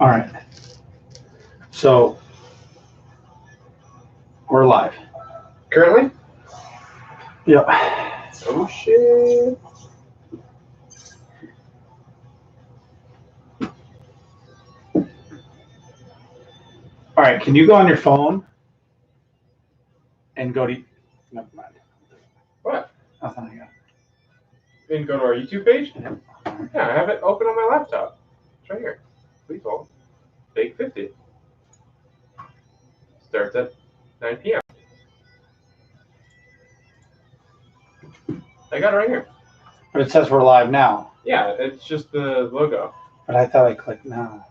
All right. So we're live. Currently? Yep. Oh shit. All right. Can you go on your phone and go to? Never mind. What? Nothing. I got. Then go to our YouTube page? Yep. Yeah, I have it open on my laptop. It's right here. Please hold. Big 50. Starts at 9 p.m. I got it right here. But it says we're live now. Yeah, it's just the logo. But I thought I clicked now.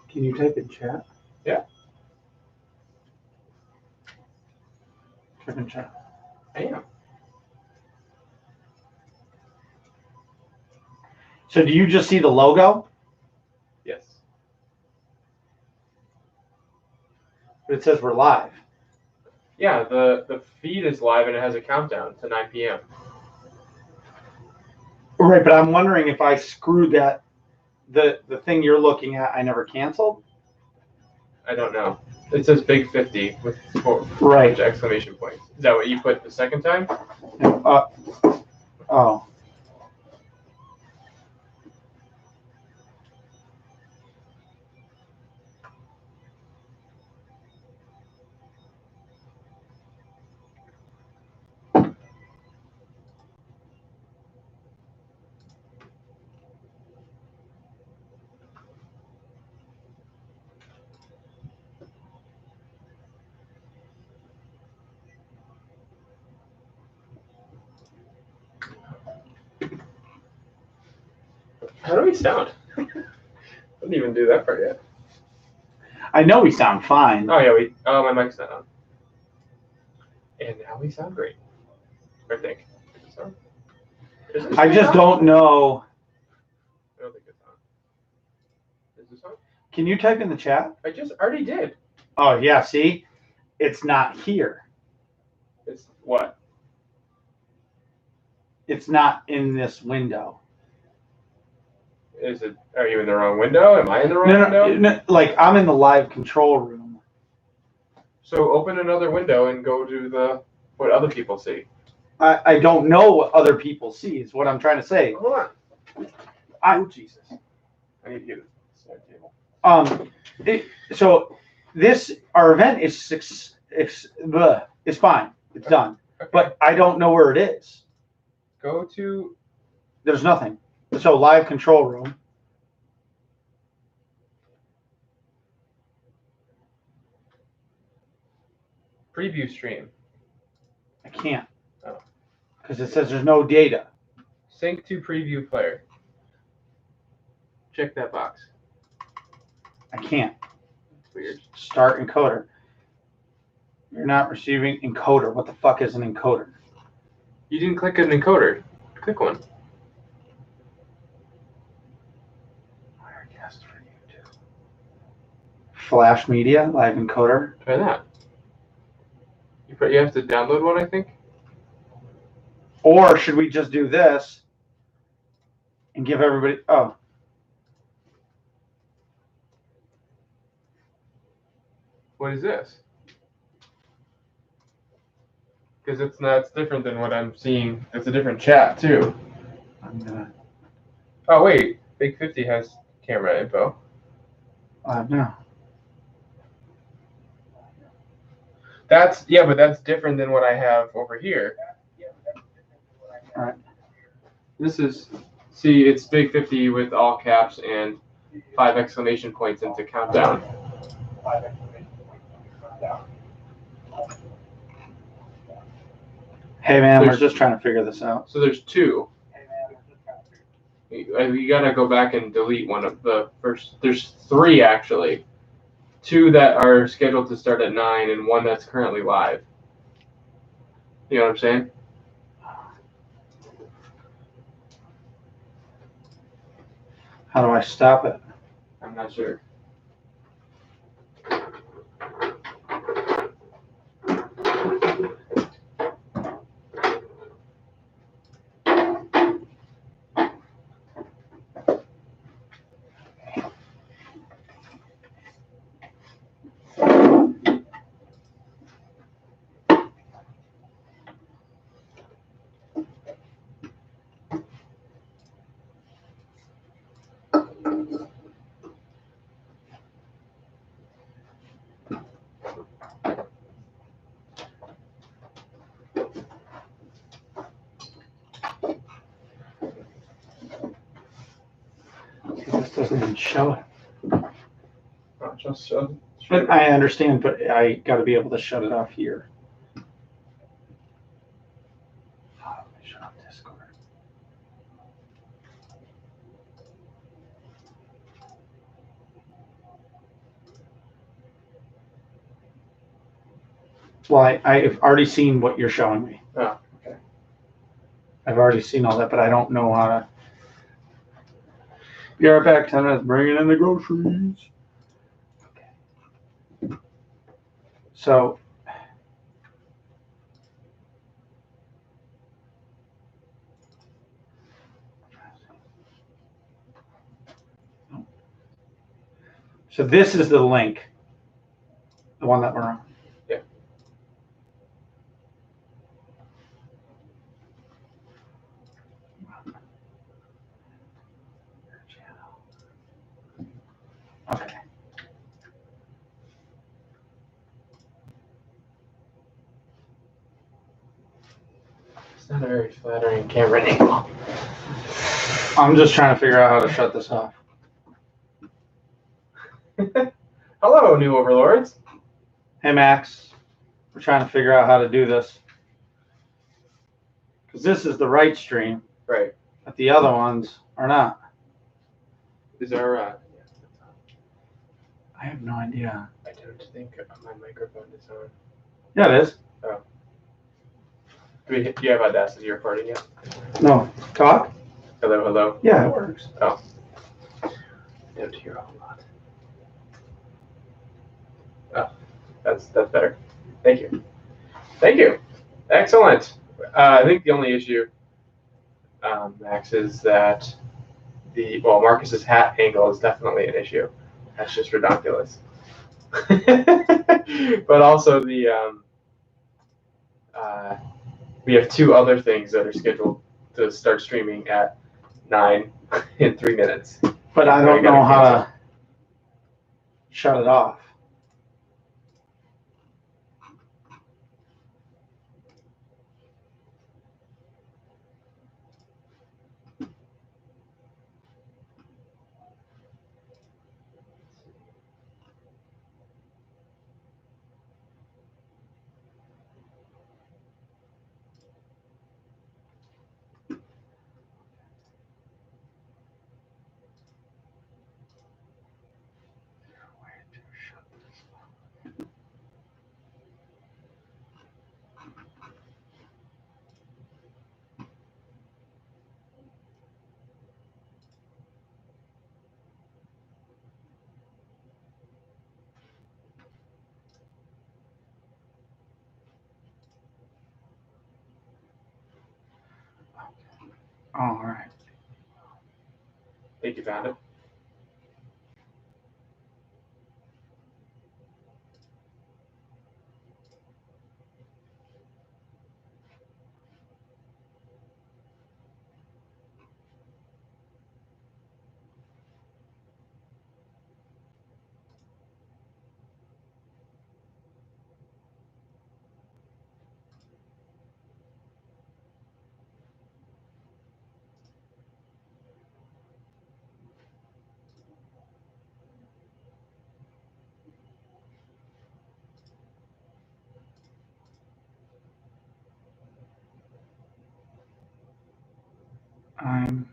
Can you type in chat? Yeah. Type in chat. I am. So do you just see the logo? Yes. But it says we're live. Yeah, the feed is live and it has a countdown to 9 p.m. Right, but I'm wondering if I screwed that, the thing you're looking at, I never canceled. I don't know. It says Big 50 with Right. exclamation points. Is that what you put the second time? Oh. How do we sound? I didn't even do that part yet. I know we sound fine. Oh yeah, my mic's not on. And now we sound great. I think. So, I just don't know. I don't think it's on. Is this on? Can you type in the chat? I just already did. Oh yeah, see? It's not here. It's what? It's not in this window. Is it? Are you in the wrong window? Am I in the wrong window? No, like I'm in the live control room. So open another window and go to what other people see. I don't know what other people see is what I'm trying to say. Hold on. Oh Jesus. I need to get a side table. So our event is it's fine. It's done. Okay. But I don't know where it is. Go to. There's nothing. So live control room. Preview stream. I can't. Oh. Because it says there's no data. Sync to preview player. Check that box. I can't. Weird. Start encoder. You're not receiving encoder. What the fuck is an encoder? You didn't click an encoder. Click one. Wirecast for YouTube. Flash Media live encoder. Try that. You have to download one, I think. Or should we just do this and give everybody? Oh. What is this? Because it's different than what I'm seeing. It's a different chat too. I'm gonna. Oh wait, Big 50 has camera info. No. But that's different than what I have over here. All right. This is it's Big 50 with all caps and 5 exclamation points into countdown. Hey man, we're just trying to figure this out. So there's 2. You gotta go back and delete one of the first. There's 3 actually. 2 that are scheduled to start at 9 and 1 that's currently live. You know what I'm saying? How do I stop it? I'm not sure. This doesn't even show it. Oh, just shut. But I understand, but I got to be able to shut it off here. How do I shut off Discord? Well, I've already seen what you're showing me. Oh, okay. I've already seen all that, but I don't know how to. Be right back, 10 minutes, bringing in the groceries. Okay. So, this is the link, the one that we're on. Yeah. Okay. It's not a very flattering camera angle. I'm just trying to figure out how to shut this off. Hello, new overlords. Hey, Max. We're trying to figure out how to do this. Because this is the right stream, Right. but the other ones are not. Is our I have no idea. I don't think my microphone is on. Yeah, it is. Do you have Audacity recording yet? No. Talk? Hello, hello. Yeah, it works. Oh. I don't hear a whole lot. Oh, that's better. Thank you. Thank you. Excellent. I think the only issue, Max, is that Marcus's hat angle is definitely an issue. That's just redonkulous. But also we have two other things that are scheduled to start streaming at 9 in 3 minutes. But I don't know how to shut it off. Oh, all right. Think you found it? I'm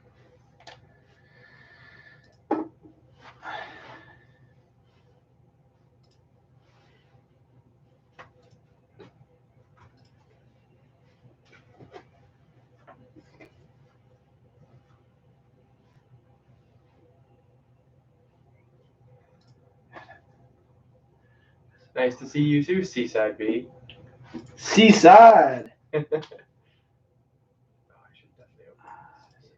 Nice to see you too, Seaside B. Seaside. Oh, I should definitely open this.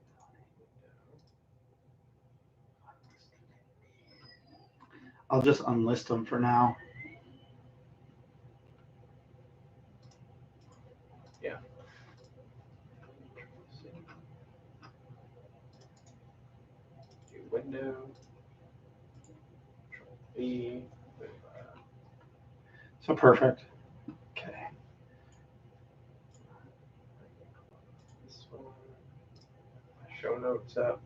I'll just unlist them for now. Yeah. New window. Control V. So perfect. Okay. This one. My show notes up.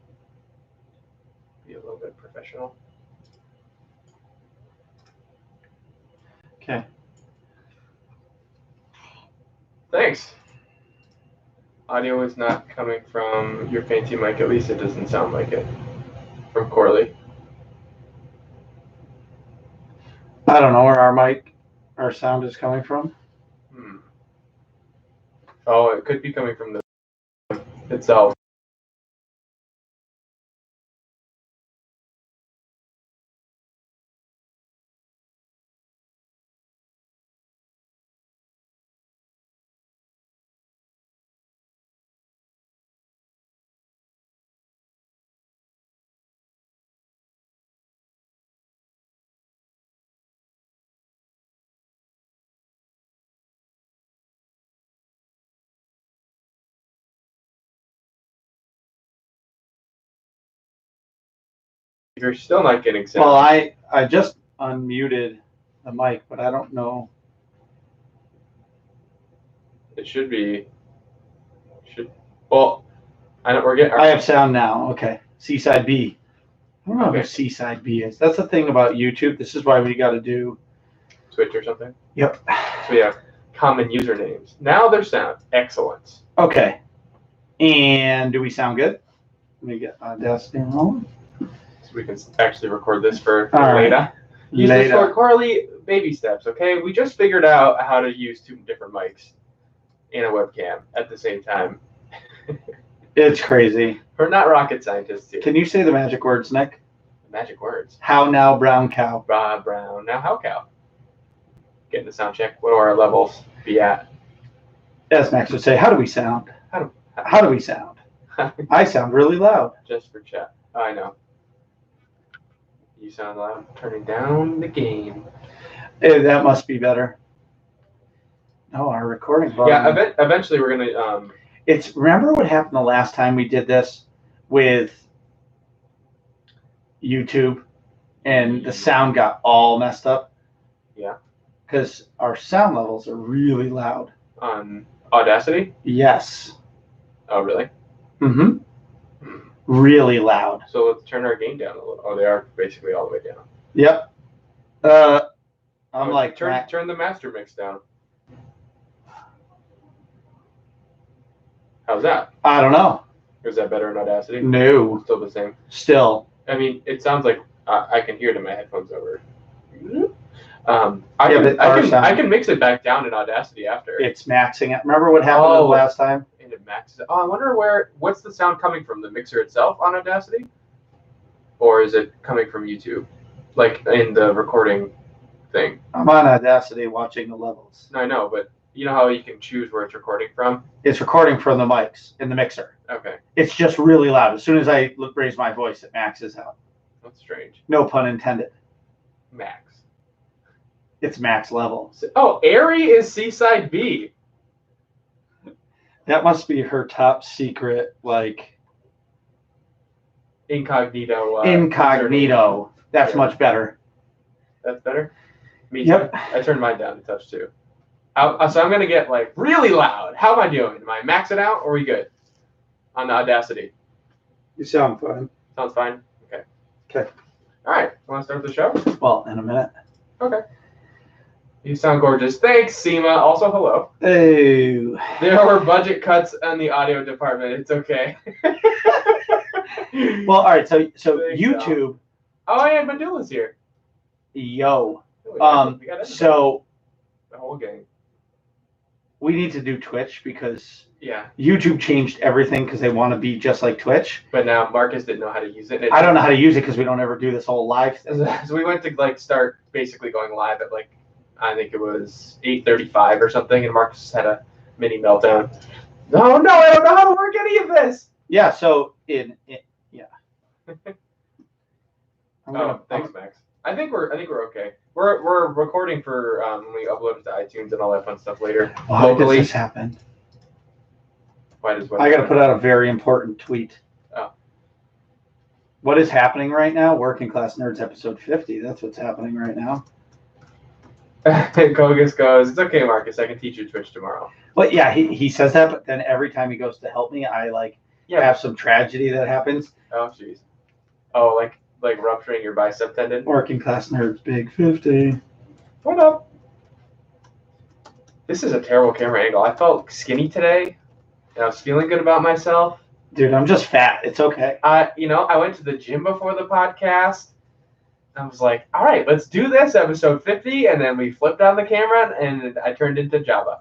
Be a little bit professional. Okay. Thanks. Audio is not coming from your fancy mic. At least it doesn't sound like it. From Corley. I don't know where our sound is coming from. Oh, it could be coming from the itself. You're still not getting sound. Well, I just unmuted the mic, but I don't know. It should be. Well, I know we're getting. I have sound now. Okay. Seaside B. I don't know Okay. who Seaside B is. That's the thing about YouTube. This is why we got to do. Twitch or something. Yep. So we have common usernames. Now their sound. Excellent. Okay. And do we sound good? Let me get Audacity rolling. So we can actually record this for All right. later. Use this for Later. Corley baby steps, okay? We just figured out how to use 2 different mics in a webcam at the same time. It's crazy. We're not rocket scientists here. Can you say the magic words, Nick? Magic words. How now, brown cow? Bob Brown. Now how cow? Getting the sound check. What do our levels be at? As Max would say, how do we sound? How do we sound? I sound really loud. Just for chat. Oh, I know. You sound loud. Turning down the gain. That must be better. No, our recording volume. Yeah, eventually we're gonna. It's remember what happened the last time we did this with YouTube, and the sound got all messed up. Yeah. Because our sound levels are really loud. On Audacity. Yes. Oh, really? Mm-hmm. Really loud. So let's turn our gain down a little. Oh, they are basically all the way down. Yep. I'm like turn the master mix down. How's that? I don't know. Is that better in Audacity? No. Still the same. Still. I mean, it sounds like I can hear it in my headphones over. I can mix it back down in Audacity after. It's maxing it. Remember what happened the last time? And it maxes. Oh, I wonder what's the sound coming from? The mixer itself on Audacity, or is it coming from YouTube, like in the recording thing? I'm on Audacity watching the levels. No, I know, but you know how you can choose where it's recording from? It's recording from the mics in the mixer. Okay. It's just really loud. As soon as I raise my voice, it maxes out. That's strange. No pun intended. Max. It's max level. Oh, Airy is Seaside B. That must be her top secret, like incognito. Incognito. That's much better. That's better? Me Yep. too. I turned mine down a touch too. So I'm going to get like really loud. How am I doing? Am I maxing out or are we good on the Audacity? You sound fine. Sounds fine? Okay. Okay. All right. Want to start the show? Well, in a minute. Okay. You sound gorgeous. Thanks, Seema. Also, hello. Oh. There were budget cuts in the audio department. It's okay. Well, all right. So Thanks, YouTube. Oh, yeah, Mandula's here. Yo. We got everybody. So The whole gang. we need to do Twitch because Yeah. YouTube changed everything because they want to be just like Twitch. But now Marcus didn't know how to use it. I don't know how to use it because we don't ever do this whole live thing. So we went to like start basically going live at like I think it was 8:35 or something, and Marcus had a mini meltdown. No, I don't know how to work any of this. Yeah. So yeah. Oh, thanks, Max. I think we're okay. We're recording for when we upload it to iTunes and all that fun stuff later. Why does Locally. this happen? Why does what? I got to put out a very important tweet. Oh. What is happening right now? Working Class Nerds episode 50. That's what's happening right now. Kogus goes, it's okay, Marcus. I can teach you Twitch tomorrow. But yeah, he says that, but then every time he goes to help me, I have some tragedy that happens. Oh, jeez. Oh, like rupturing your bicep tendon? Working Class Nerds Big 50. What up? This is a terrible camera angle. I felt skinny today, and I was feeling good about myself. Dude, I'm just fat. It's okay. I went to the gym before the podcast. I was like, all right, let's do this, episode 50, and then we flipped on the camera, and I turned into Jabba.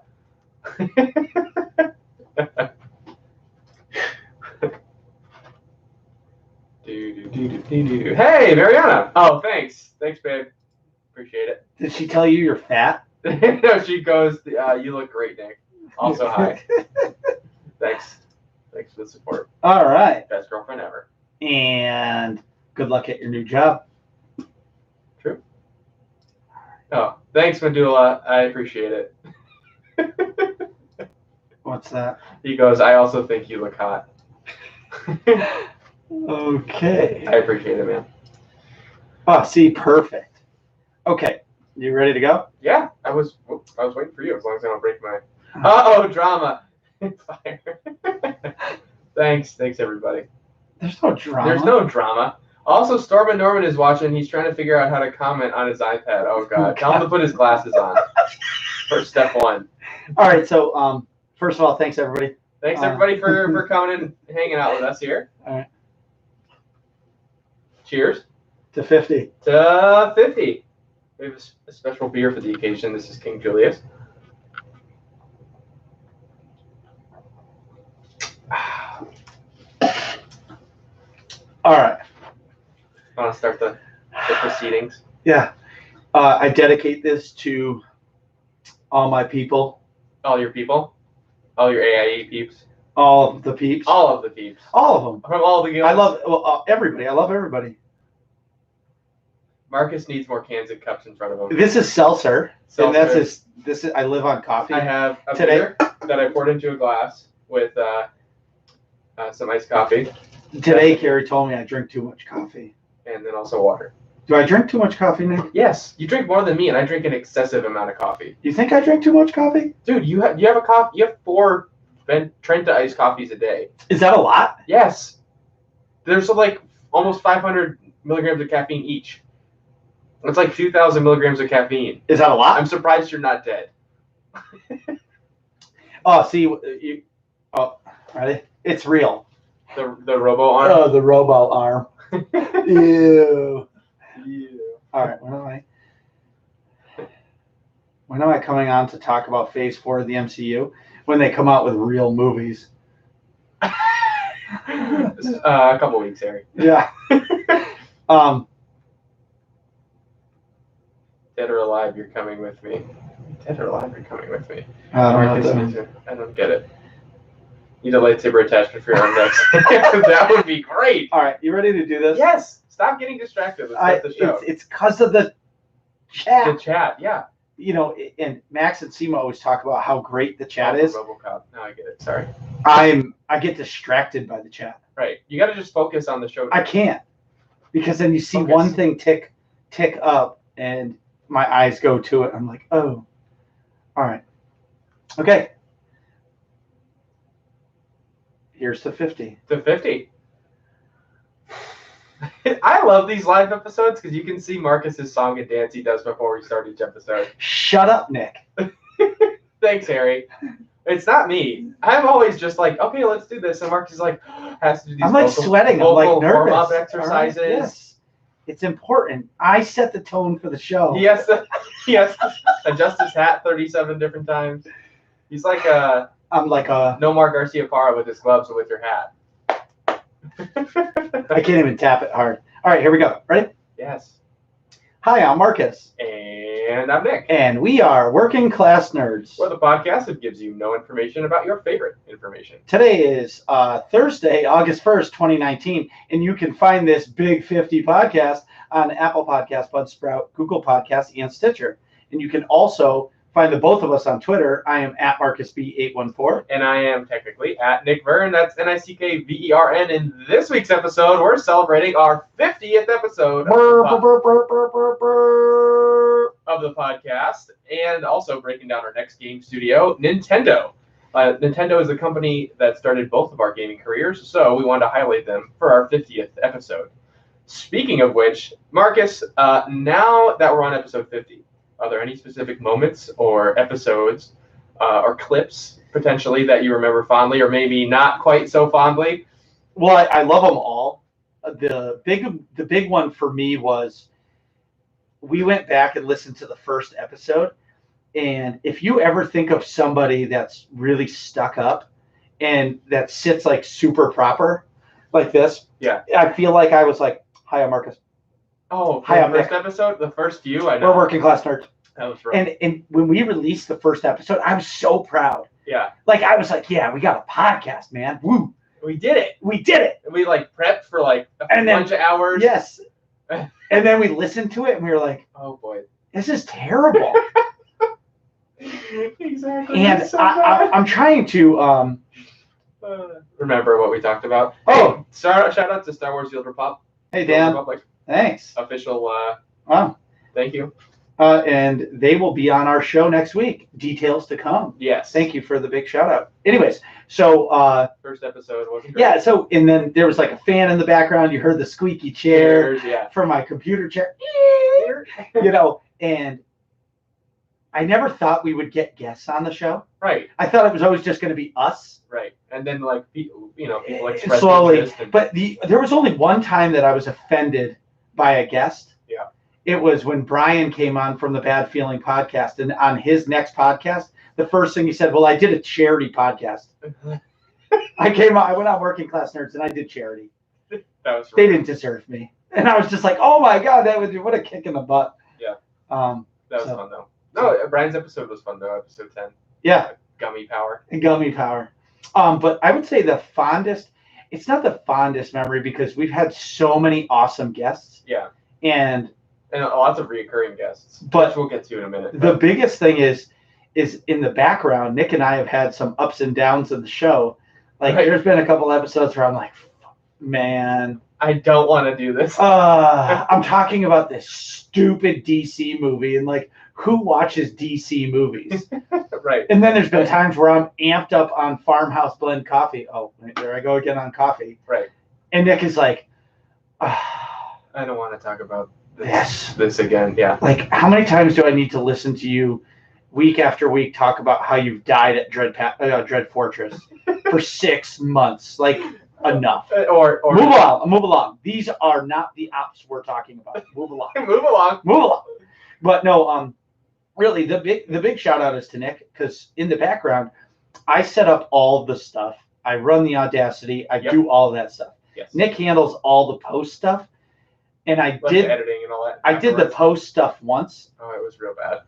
Hey, Mariana. Oh, thanks. Thanks, babe. Appreciate it. Did she tell you you're fat? No, she goes, you look great, Nick. Also, hi. Thanks for the support. All right. Best girlfriend ever. And good luck at your new job. True. Oh, thanks, Medulla. I appreciate it. What's that? He goes, I also think you look hot. Okay. I appreciate it, man. Oh, see, perfect. Okay. You ready to go? Yeah, I was waiting for you as long as I don't break my... Uh-oh, drama. Fire. Thanks, everybody. There's no drama. There's no drama. Also, Stormin Norman is watching. He's trying to figure out how to comment on his iPad. Oh, God. Tell him to put his glasses on for step one. All right, so first of all, thanks, everybody. Thanks, everybody, for coming and hanging out with us here. All right. Cheers. To 50. To 50. We have a special beer for the occasion. This is King Julius. All right. I want to start the proceedings. Yeah. I dedicate this to all my people. All your people? All your AIE peeps? All of the peeps. All of the peeps. All of them. From all the guilds? I love everybody. I love everybody. Marcus needs more cans and cups in front of him. This is seltzer. And that's Seltzer. this is I live on coffee. I have a Today- beer that I poured into a glass with some iced coffee Today, Carrie told me I drink too much coffee. and then also water. Do I drink too much coffee, Nick? Yes, you drink more than me, and I drink an excessive amount of coffee. You think I drink too much coffee? Dude, you have a coffee. You have 4 Trenta iced coffees a day. Is that a lot? Yes, there's like almost 500 milligrams of caffeine each. It's like 2,000 milligrams of caffeine. Is that a lot? I'm surprised you're not dead. Oh, see, you. Oh, ready? It's real. The robo arm. Oh, the robo arm. Ew. All right, when am I coming on to talk about Phase 4 of the MCU? When they come out with real movies. A couple weeks, Harry. Yeah. Dead or alive, you're coming with me. Dead or alive, you're coming with me. I don't know Marcus what that needs means. I don't get it. Need a lightsaber attachment for your arm next. That would be great. All right, you ready to do this? Yes. Stop getting distracted. Let's start the show. It's because of the chat. The chat, yeah. You know, and Max and Seema always talk about how great the chat Oh, is. RoboCop. Now I get it. Sorry. I get distracted by the chat. Right. You got to just focus on the show. I can't, because then you see Focus. one thing tick up, and my eyes go to it. I'm like, oh, all right, okay. Here's the 50. To 50. I love these live episodes because you can see Marcus's song and dance he does before we start each episode. Shut up, Nick. Thanks, Harry. It's not me. I'm always just like, okay, let's do this. And Marcus is like, has to do these I'm like sweating. I'm like nervous. warm-up All right? exercises. Yes. It's important. I set the tone for the show. He has to adjust his hat 37 different times. He's like I'm like Nomar Garcia Parra with his gloves and with your hat. I can't even tap it hard. All right, here we go. Ready? Yes. Hi, I'm Marcus. And And I'm Nick. And we are Working Class Nerds. We're the podcast that gives you no information about your favorite information. Today is Thursday, August 1st, 2019, and you can find this Big 50 podcast on Apple Podcasts, Buzzsprout, Google Podcasts, and Stitcher. And you can also find the both of us on Twitter. I am at MarcusB814. And I am technically at Nick Vern. That's NickVern. In this week's episode, we're celebrating our 50th episode of the podcast, and also breaking down our next game studio, Nintendo. Nintendo is a company that started both of our gaming careers, so we wanted to highlight them for our 50th episode. Speaking of which, Marcus, now that we're on episode 50, are there any specific moments or episodes or clips potentially that you remember fondly, or maybe not quite so fondly? Well, I love them all. The big one for me was we went back and listened to the first episode, and if you ever think of somebody that's really stuck up and that sits like super proper like this, yeah, I feel like I was like, "Hi, I'm Marcus." Oh, hi, the first episode, the first few, I know. We're Working Class Nerds. That was right. And when we released the first episode, I was so proud. Yeah. Like, I was like, yeah, we got a podcast, man. Woo. We did it. We did it. We like prepped for like a bunch of hours. Yes. And then we listened to it and we were like, oh boy, this is terrible. Exactly. And so I'm trying to remember what we talked about. Oh, shout out to Star Wars: The Old Republic. Hey Dan, Republic. Thanks. Official. Wow. Thank you. And they will be on our show next week. Details to come. Yes. Thank you for the big shout out. Anyways, so first episode wasn't great. Yeah. So and then there was like a fan in the background. You heard the squeaky chair from my computer chair. You know, and I never thought we would get guests on the show. Right. I thought it was always just going to be us. Right. And then like people express slowly. interest and... But there was only one time that I was offended by a guest. Yeah. It was when Brian came on from the Bad Feeling podcast, and on his next podcast, the first thing he said, "Well, I did a charity podcast." I went on Working Class Nerds, and I did charity. That was They didn't deserve me, and I was just like, "Oh my god, what a kick in the butt." Yeah. That was fun though. No, Brian's episode was fun though. Episode 10. Yeah. Gummy power. Gummy power. But I would say the fondest. It's not the fondest memory because we've had so many awesome guests. Yeah. And lots of reoccurring guests, but which we'll get to in a minute. The biggest thing is in the background, Nick and I have had some ups and downs of the show. Like There's been a couple episodes where I'm like, man, I don't want to do this. I'm talking about this stupid DC movie, and like, who watches DC movies? Right. And then there's been times where I'm amped up on Farmhouse Blend coffee. Oh, there I go again on coffee. Right. And Nick is like, I don't want to talk about Yes. This again, yeah. Like, how many times do I need to listen to you week after week talk about how you've died at Dread Fortress for 6 months? Like, enough. Or move along. These are not the ops we're talking about. Move along. Move along. But no, really, the big shout out is to Nick, because in the background, I set up all the stuff. I run the Audacity. I do all of that stuff. Yes. Nick handles all the post stuff. And I did the editing and all that. I did the post stuff once. Oh, it was real bad.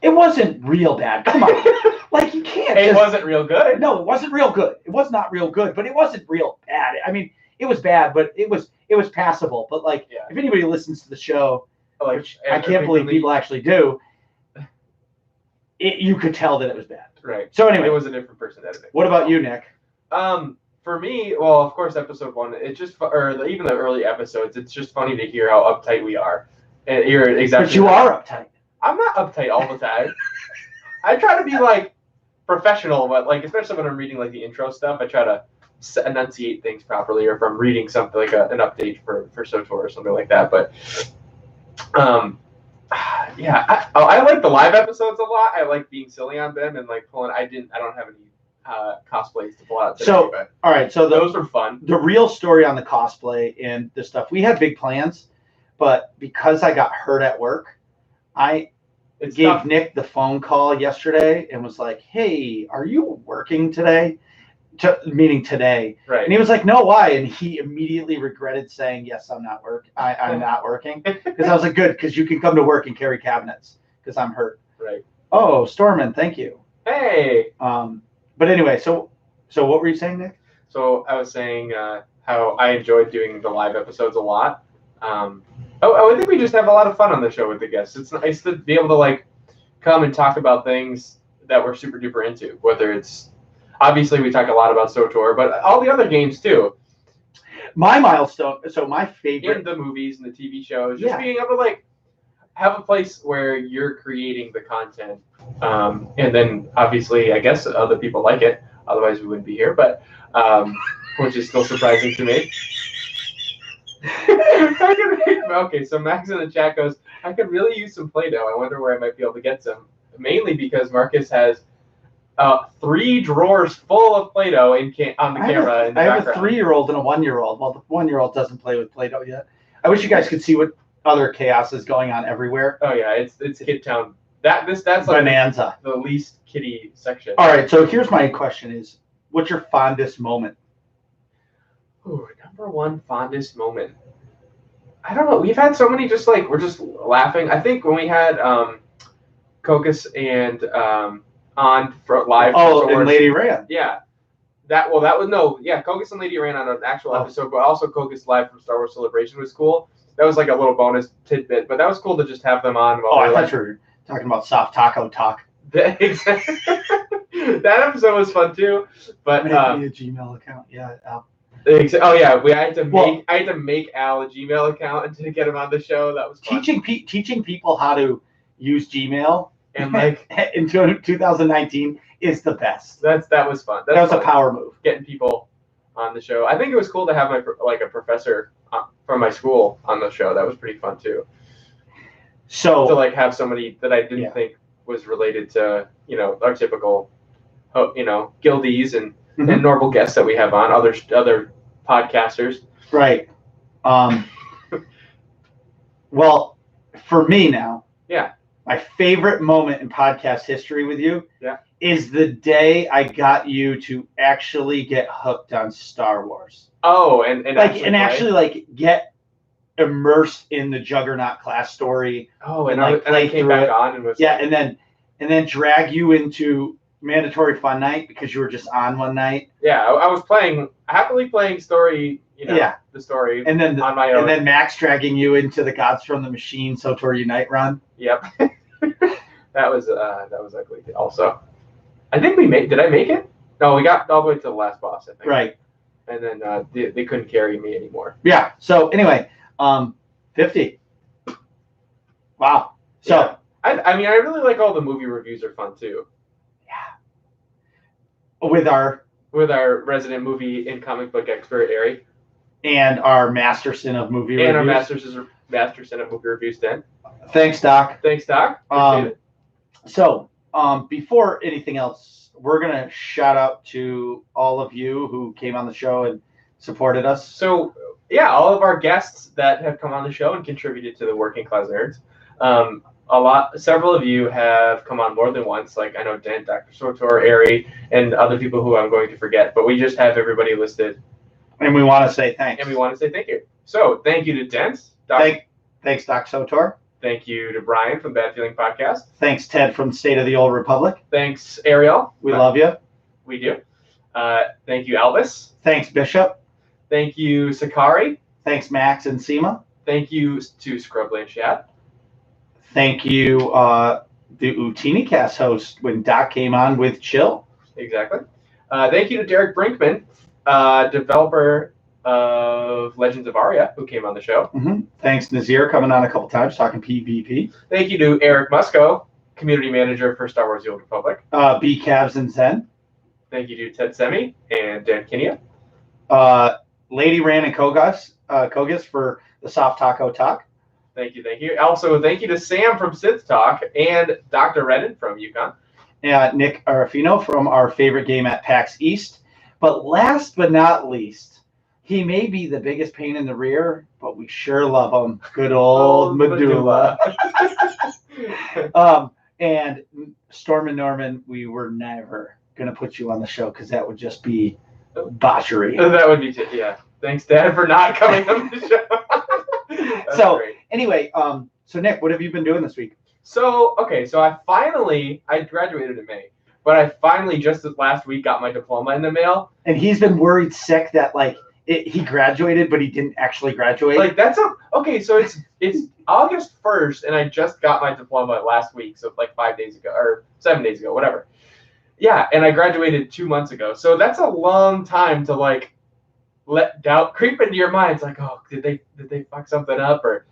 It wasn't real bad. Come on, like you can't. It wasn't real good. No, it wasn't real good. It was not real good, but it wasn't real bad. I mean, it was bad, but it was passable. But like, if anybody listens to the show, which I can't believe people actually do, you could tell that it was bad. Right. So anyway, it was a different person editing. What about you, Nick? For me, well, of course, episode 1. It's just, even the early episodes. It's just funny to hear how uptight we are. And you're exactly. But you are uptight. I'm not uptight all the time. I try to be like professional, but like especially when I'm reading like the intro stuff, I try to enunciate things properly. Or if I'm reading something like an update for SOTOR or something like that. But yeah, I like the live episodes a lot. I like being silly on them and like pulling. I don't have any cosplays to pull out today, but all right, so those were fun. The real story on the cosplay and the stuff, we had big plans, but because I got hurt at work, I gave Nick the phone call yesterday and was like, "Hey, are you working today?" meaning today. Right. And he was like, no, why? And he immediately regretted saying, yes, I'm not working. Because I was like, good, because you can come to work and carry cabinets because I'm hurt. Right. Oh, Storman, thank you. Hey. But anyway, so what were you saying, Nick? So I was saying how I enjoyed doing the live episodes a lot. I think we just have a lot of fun on the show with the guests. It's nice to be able to like come and talk about things that we're super duper into. Whether it's obviously we talk a lot about SWTOR, but all the other games too. My milestone. So my favorite in the movies and the TV shows, just being able to like have a place where you're creating the content, and then obviously I guess other people like it. Otherwise we wouldn't be here. But which is still surprising to me. Okay, so Max in the chat goes, I could really use some Play-Doh. I wonder where I might be able to get some. Mainly because Marcus has 3 drawers full of Play-Doh on the camera. In the I have background. a 3-year-old and a 1-year-old. Well, the 1-year-old doesn't play with Play-Doh yet. I wish you guys could see what other chaos is going on everywhere. Oh yeah, it's Kid Town. That's like bonanza. The least kiddie section. All right, so here's my question: is what's your fondest moment? Ooh, number one fondest moment. I don't know. We've had so many. Just like we're just laughing. I think when we had Cocos and on for live. Oh, and Lady Ran. Yeah. Cocos and Lady Ran on an actual episode, but also Cocos live from Star Wars Celebration was cool. That was like a little bonus tidbit, but that was cool to just have them on. I thought you were talking about Soft Taco Talk. That episode was fun too, but make me a Gmail account. Yeah. Oh yeah, I had to make Al a Gmail account to get him on the show. That was fun. Teaching people how to use Gmail and like in 2019 is the best. That was fun. That was a power move. Getting people on the show. I think it was cool to have a professor from my school on the show. That was pretty fun too. So to like have somebody that I didn't think was related to our typical guildies and normal guests that we have on other podcasters. Right. Well, for me now. Yeah. My favorite moment in podcast history with you. Yeah. Is the day I got you to actually get hooked on Star Wars. Oh, and actually get immersed in the Juggernaut class story. Oh, and I came back on and was and then drag you into Mandatory Fun Night because you were just on one night. Yeah, I was happily playing story. The story. And then on my own. And then Max dragging you into the Gods from the Machine SWTOR Unite run. Yep. that was ugly also. I think did I make it? No, we got all the way to the last boss, I think. Right. And then they couldn't carry me anymore. Yeah. So anyway, 50. Wow. So yeah. I really like all the movie reviews are fun too. Yeah. With our resident movie and comic book expert Ari. And our Masterson of movie reviews. And our Masterson of movie reviews then. Thanks, Doc. Appreciate it. So before anything else, we're going to shout out to all of you who came on the show and supported us. So, yeah, all of our guests that have come on the show and contributed to the Working Class Nerds. Several of you have come on more than once. Like I know Dent, Dr. SWTOR, Ari, and other people who I'm going to forget. But we just have everybody listed. And we want to say thanks. Thank you. So, thank you to Dent. Thanks, Doc SWTOR. Thank you to Brian from Bad Feeling Podcast. Thanks, Ted from State of the Old Republic. Thanks, Ariel. We love you. We do. Thank you, Elvis. Thanks, Bishop. Thank you, Sakari. Thanks, Max and Seema. Thank you to Scrubland Chat. Thank you, the UtiniCast host when Doc came on with Chill. Exactly. Thank you to Derek Brinkman, developer of Legends of Aria, who came on the show. Mm-hmm. Thanks, Nazir, coming on a couple times talking PvP. Thank you to Eric Musco, community manager for Star Wars: The Old Republic. B Cavs and Zen. Thank you to Ted Semi and Dan Kinia. Lady Ran and Kogas for the Soft Taco Talk. Thank you. Also, thank you to Sam from Sith Talk and Dr. Redden from UConn. Nick Arafino from our favorite game at PAX East. But last but not least, he may be the biggest pain in the rear, but we sure love him. Good old Medulla. And Storm and Norman, we were never going to put you on the show because that would just be Botchery. That would be yeah. Thanks, Dad, for not coming on the show. That's So great. anyway, so Nick, what have you been doing this week? So okay, so I graduated in May, but I finally just this last week got my diploma in the mail. And he's been worried sick that he graduated, but he didn't actually graduate. Like okay. So it's August 1st, and I just got my diploma last week, so like 5 days ago or 7 days ago, whatever. Yeah, and I graduated 2 months ago, so that's a long time to like let doubt creep into your mind. It's like, oh, did they fuck something up, or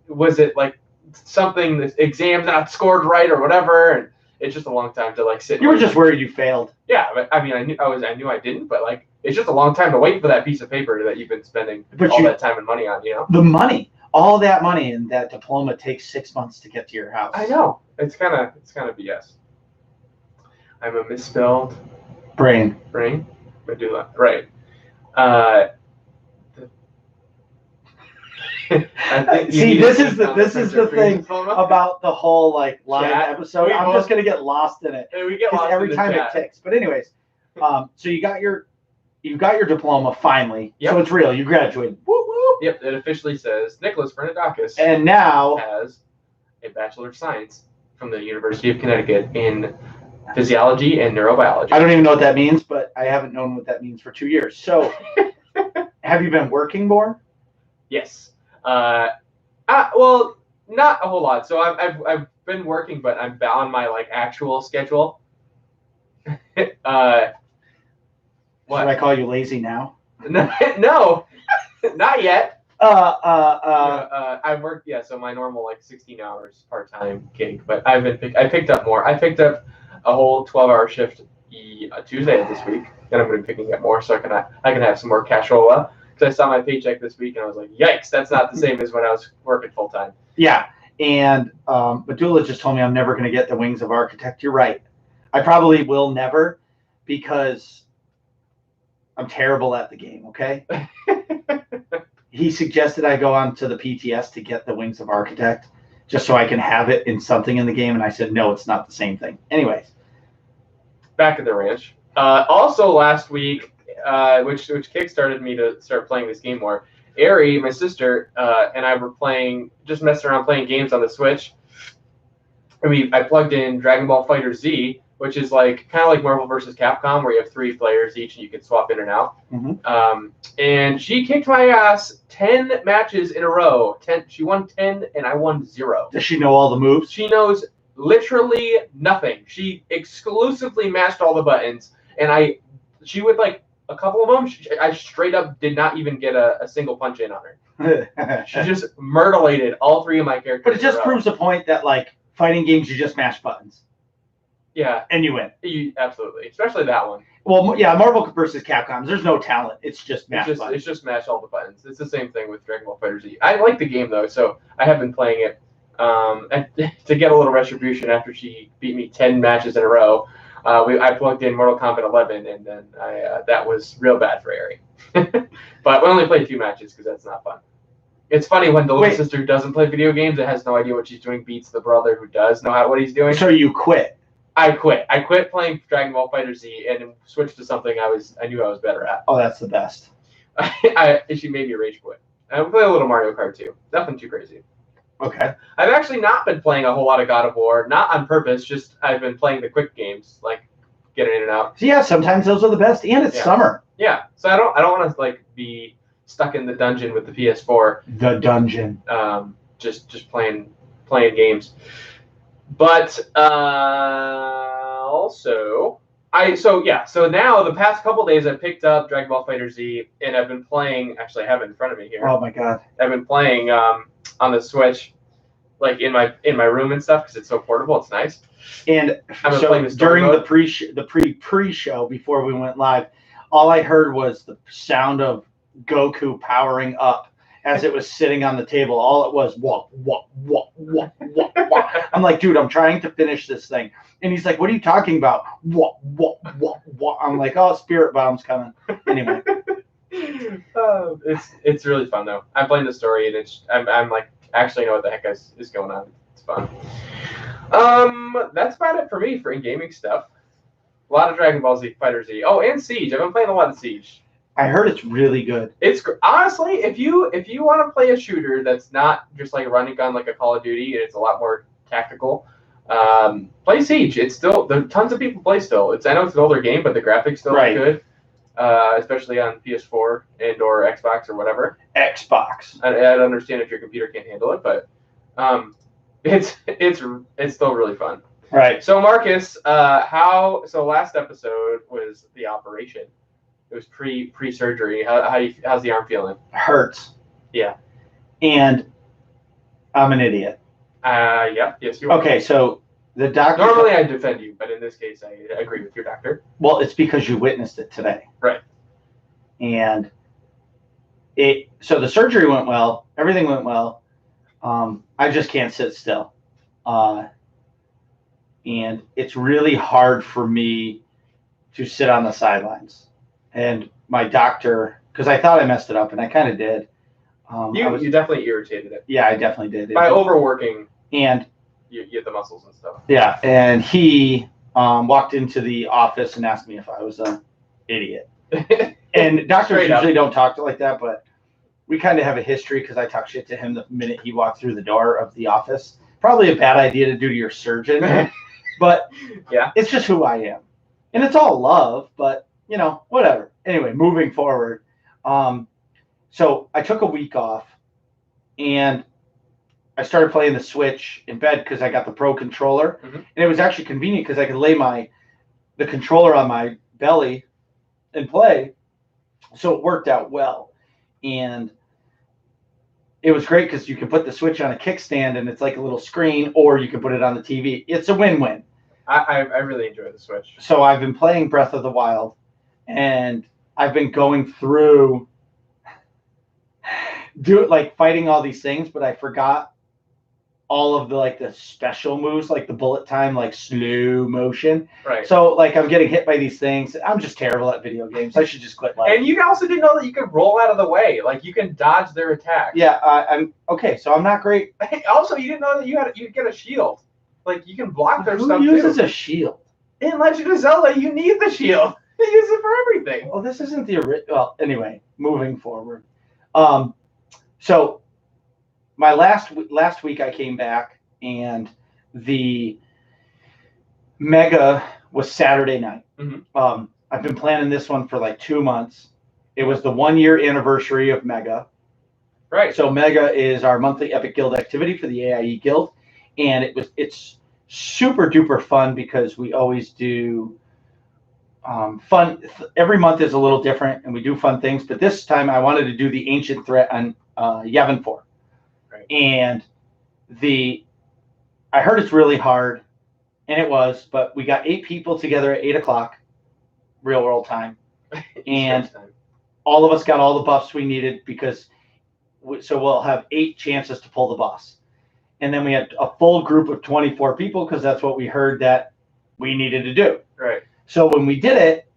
was it like something the exam's not scored right or whatever? And it's just a long time to like sit. You were just worried you failed. Yeah, but I mean, I knew I didn't, but like, it's just a long time to wait for that piece of paper that you've been spending that time and money on, The money, all that money, and that diploma takes 6 months to get to your house. I know. It's kind of BS. I'm a misspelled brain. Medulla. Right. I think See, this is the thing about the whole like live episode. I'm just gonna get lost in it. We get lost every time it ticks. But anyways, so you got your diploma finally. Yep. So it's real. You graduated. Woo woo. Yep. It officially says Nicholas Bernadakis. And now has a Bachelor of Science from the University of Connecticut in physiology and neurobiology. I don't even know what that means, but I haven't known what that means for 2 years. So, have you been working more? Yes. Well, not a whole lot. So I've been working, but I'm on my like actual schedule. What? Should I call you lazy now? No, not yet. I work, so my normal like 16 hours part-time gig, but I picked up more. I picked up a whole 12-hour shift Tuesday of this week, and I'm going to be picking up more so I can have some more cashola. Because I saw my paycheck this week and I was like, yikes, that's not the same as when I was working full time. Yeah, and Medulla just told me I'm never going to get the Wings of Architect. You're right. I probably will never because I'm terrible at the game, okay? He suggested I go on to the PTS to get the Wings of Architect just so I can have it in something in the game, and I said, no, it's not the same thing. Anyways. Back at the ranch. Also last week, which kickstarted me to start playing this game more. Ari, my sister, and I were just messing around playing games on the Switch. I plugged in Dragon Ball Fighter Z, which is like kind of like Marvel vs. Capcom, where you have 3 players each and you can swap in and out. Mm-hmm. And she kicked my ass 10 matches in a row. She won 10 and I won 0. Does she know all the moves? She knows literally nothing. She exclusively mashed all the buttons, and she would like a couple of them. I straight up did not even get a single punch in on her. She just myrtleated all 3 of my characters. But it just proves the point that like fighting games, you just mash buttons. Yeah, and you win. Absolutely, especially that one. Well, yeah, Marvel vs. Capcom. There's no talent. It's just mash buttons. It's just mash all the buttons. It's the same thing with Dragon Ball Fighter Z. I like the game though, so I have been playing it. And to get a little retribution after she beat me 10 matches in a row. I plugged in Mortal Kombat 11, and then that was real bad for Ari. But we only played 2 matches because that's not fun. It's funny when the little sister who doesn't play video games and has no idea what she's doing beats the brother who does know what he's doing. So you quit? I quit. I quit playing Dragon Ball Fighter Z and switched to something I knew I was better at. Oh, that's the best. She made me rage quit. I play a little Mario Kart too. Nothing too crazy. Okay. I've actually not been playing a whole lot of God of War, not on purpose, just I've been playing the quick games, like getting in and out. So yeah, sometimes those are the best, and it's summer. Yeah, so I don't want to like be stuck in the dungeon with the PS4. The dungeon. Just playing games. But also, so now the past couple days I picked up Dragon Ball Fighter Z, and I've been playing. Actually, I have it in front of me here. Oh my god! I've been playing on the Switch, like in my room and stuff because it's so portable. It's nice. And so during the pre-show before we went live, all I heard was the sound of Goku powering up as it was sitting on the table. All it was, wah, wah, wah, wah, wah, wah. I'm like, dude, I'm trying to finish this thing. And he's like, what are you talking about? Wah, wah, wah, wah. I'm like, oh, Spirit Bomb's coming. Anyway. It's really fun, though. I'm playing the story, and I'm like, actually know what the heck is going on. It's fun. That's about it for me for in-gaming stuff. A lot of Dragon Ball Z, Fighter Z. Oh, and Siege. I've been playing a lot of Siege. I heard it's really good. It's honestly, if you want to play a shooter that's not just like a running gun like a Call of Duty, and it's a lot more tactical, play Siege. It's still there. Tons of people play still. I know it's an older game, but the graphics still look good, especially on PS4 and or Xbox or whatever. Xbox. I'd understand if your computer can't handle it, but it's still really fun. Right. So Marcus, so last episode was the operation. It was pre-surgery. How's the arm feeling? Hurts. Yeah. And I'm an idiot. Yeah. Yes, you are. Okay, so the doctor. Normally I defend you, but in this case I agree with your doctor. Well, it's because you witnessed it today. Right. And so the surgery went well. Everything went well. I just can't sit still. And it's really hard for me to sit on the sidelines. And my doctor, because I thought I messed it up, and I kind of did. You definitely irritated it. Yeah, I definitely did. By overworking. And you get the muscles and stuff. Yeah, and he walked into the office and asked me if I was an idiot. And doctors usually don't talk like that, but we kind of have a history because I talk shit to him the minute he walked through the door of the office. Probably a bad idea to do to your surgeon, but yeah, it's just who I am. And it's all love, but, whatever. Anyway, moving forward. So I took a week off, and I started playing the Switch in bed because I got the Pro controller. Mm-hmm. And it was actually convenient because I could lay the controller on my belly and play. So it worked out well. And it was great because you can put the Switch on a kickstand and it's like a little screen, or you can put it on the TV. It's a win-win. I really enjoy the Switch. So I've been playing Breath of the Wild, and I've been going through fighting all these things, but I forgot all of the special moves, like the bullet time, like slow motion. Right. So I'm getting hit by these things. I'm just terrible at video games. I should just quit. And you also didn't know that you could roll out of the way. Like you can dodge their attack. Yeah, I'm okay. So I'm not great. Also, you didn't know that you get a shield. Like you can block their stuff. Who uses a shield? In Legend of Zelda, you need the shield. They use it for everything. Well, this isn't the original. Well, anyway, moving forward. So my last week I came back, and the Mega was Saturday night. Mm-hmm. I've been planning this one for 2 months. It was the 1-year anniversary of Mega. Right. So Mega is our monthly Epic Guild activity for the AIE Guild, and it's super duper fun because we always do fun. Every month is a little different, and we do fun things. But this time I wanted to do the Ancient Threat on Yevon 4. Right. And I heard it's really hard, and it was, but we got 8 people together at 8 o'clock, real world time. And all of us got all the buffs we needed so we'll have 8 chances to pull the boss. And then we had a full group of 24 people because that's what we heard that we needed to do. Right. So when we did it,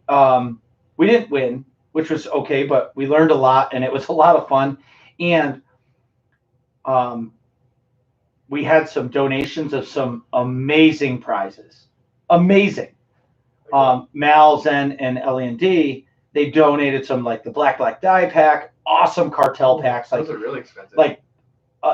we didn't win, which was okay, but we learned a lot, and it was a lot of fun. And we had some donations of some amazing prizes. Amazing. Mal, Zen, and L&D, they donated some the Black Die pack, awesome cartel packs. Those are really expensive.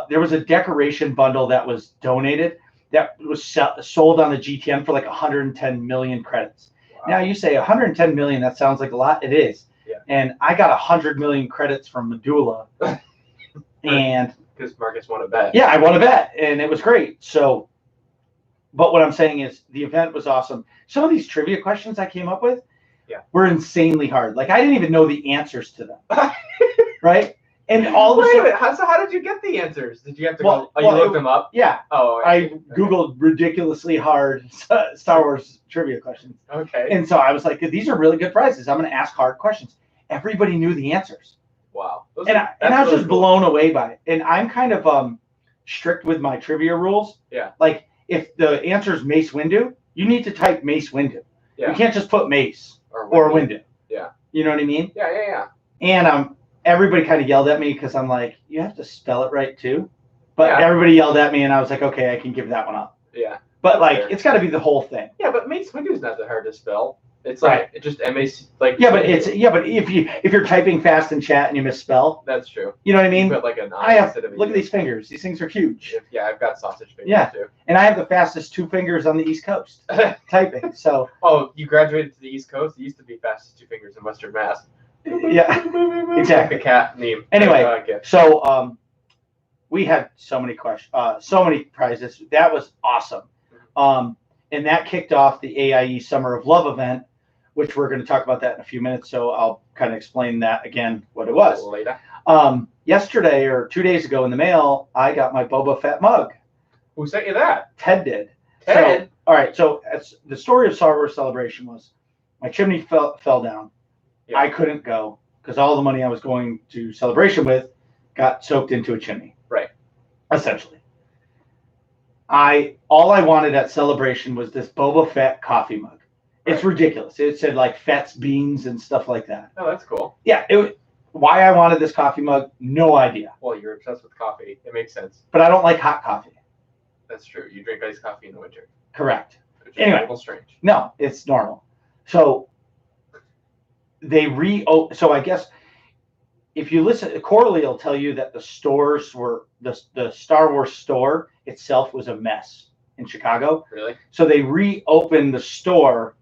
There was a decoration bundle that was donated that was sold on the GTN for 110 million credits. Wow. Now you say 110 million, that sounds like a lot. It is. Yeah. And I got 100 million credits from Medulla. And because Marcus won a bet. Yeah, I won a bet, and it was great. So, but what I'm saying is the event was awesome. Some of these trivia questions I came up with were insanely hard. I didn't even know the answers to them. Right? And all of a sudden, how did you get the answers? Did you have to you looked them up? Yeah. Oh, I Googled ridiculously hard Star Wars trivia questions. Okay. And so I was like, these are really good prizes. I'm going to ask hard questions. Everybody knew the answers. Wow. And I was just blown away by it. And I'm kind of strict with my trivia rules. Yeah. If the answer is Mace Windu, you need to type Mace Windu. Yeah. You can't just put Mace or Windu. Yeah. You know what I mean? Yeah. And everybody kind of yelled at me because I'm like, you have to spell it right too. But everybody yelled at me, and I was like, okay, I can give that one up. Yeah. But it's got to be the whole thing. Yeah, but Mace Windu is not that hard to spell. It's like it just MAC like. Yeah, but if you're typing fast in chat and you misspell, That's true. you know what I mean? But like an I have instead of a look at U. these fingers. These things are huge, Yeah, I've got sausage fingers Yeah. too. and I have the fastest 2 fingers on the East Coast typing. So Oh, you graduated to the East Coast? It used to be fastest 2 fingers in Western Mass. yeah, exactly. Like a cat meme. Anyway, gift. so we had so many questions, so many prizes. That was awesome. And that kicked off the AIE Summer of Love event, which we're going to talk about that in a few minutes. So I'll kind of explain that again, what it was. Later. Yesterday or 2 days ago in the mail, I got my Boba Fett mug. Who sent you that? Ted did. Ted? So, all right. So the story of Star Wars Celebration was my chimney fell down. Yeah. I couldn't go because all the money I was going to Celebration with got soaked into a chimney. Right. Essentially. All I wanted at Celebration was this Boba Fett coffee mug. It's ridiculous. It said like Fett's beans and stuff like that. Oh, that's cool. Yeah. Why I wanted this coffee mug, no idea. Well, you're obsessed with coffee. It makes sense. But I don't like hot coffee. That's true. You drink iced coffee in the winter. Correct. Which is Anyway. a little strange. No, it's normal. So they so I guess if you listen, Corley will tell you that the stores were the Star Wars store itself was a mess in Chicago. Really? So they reopened the store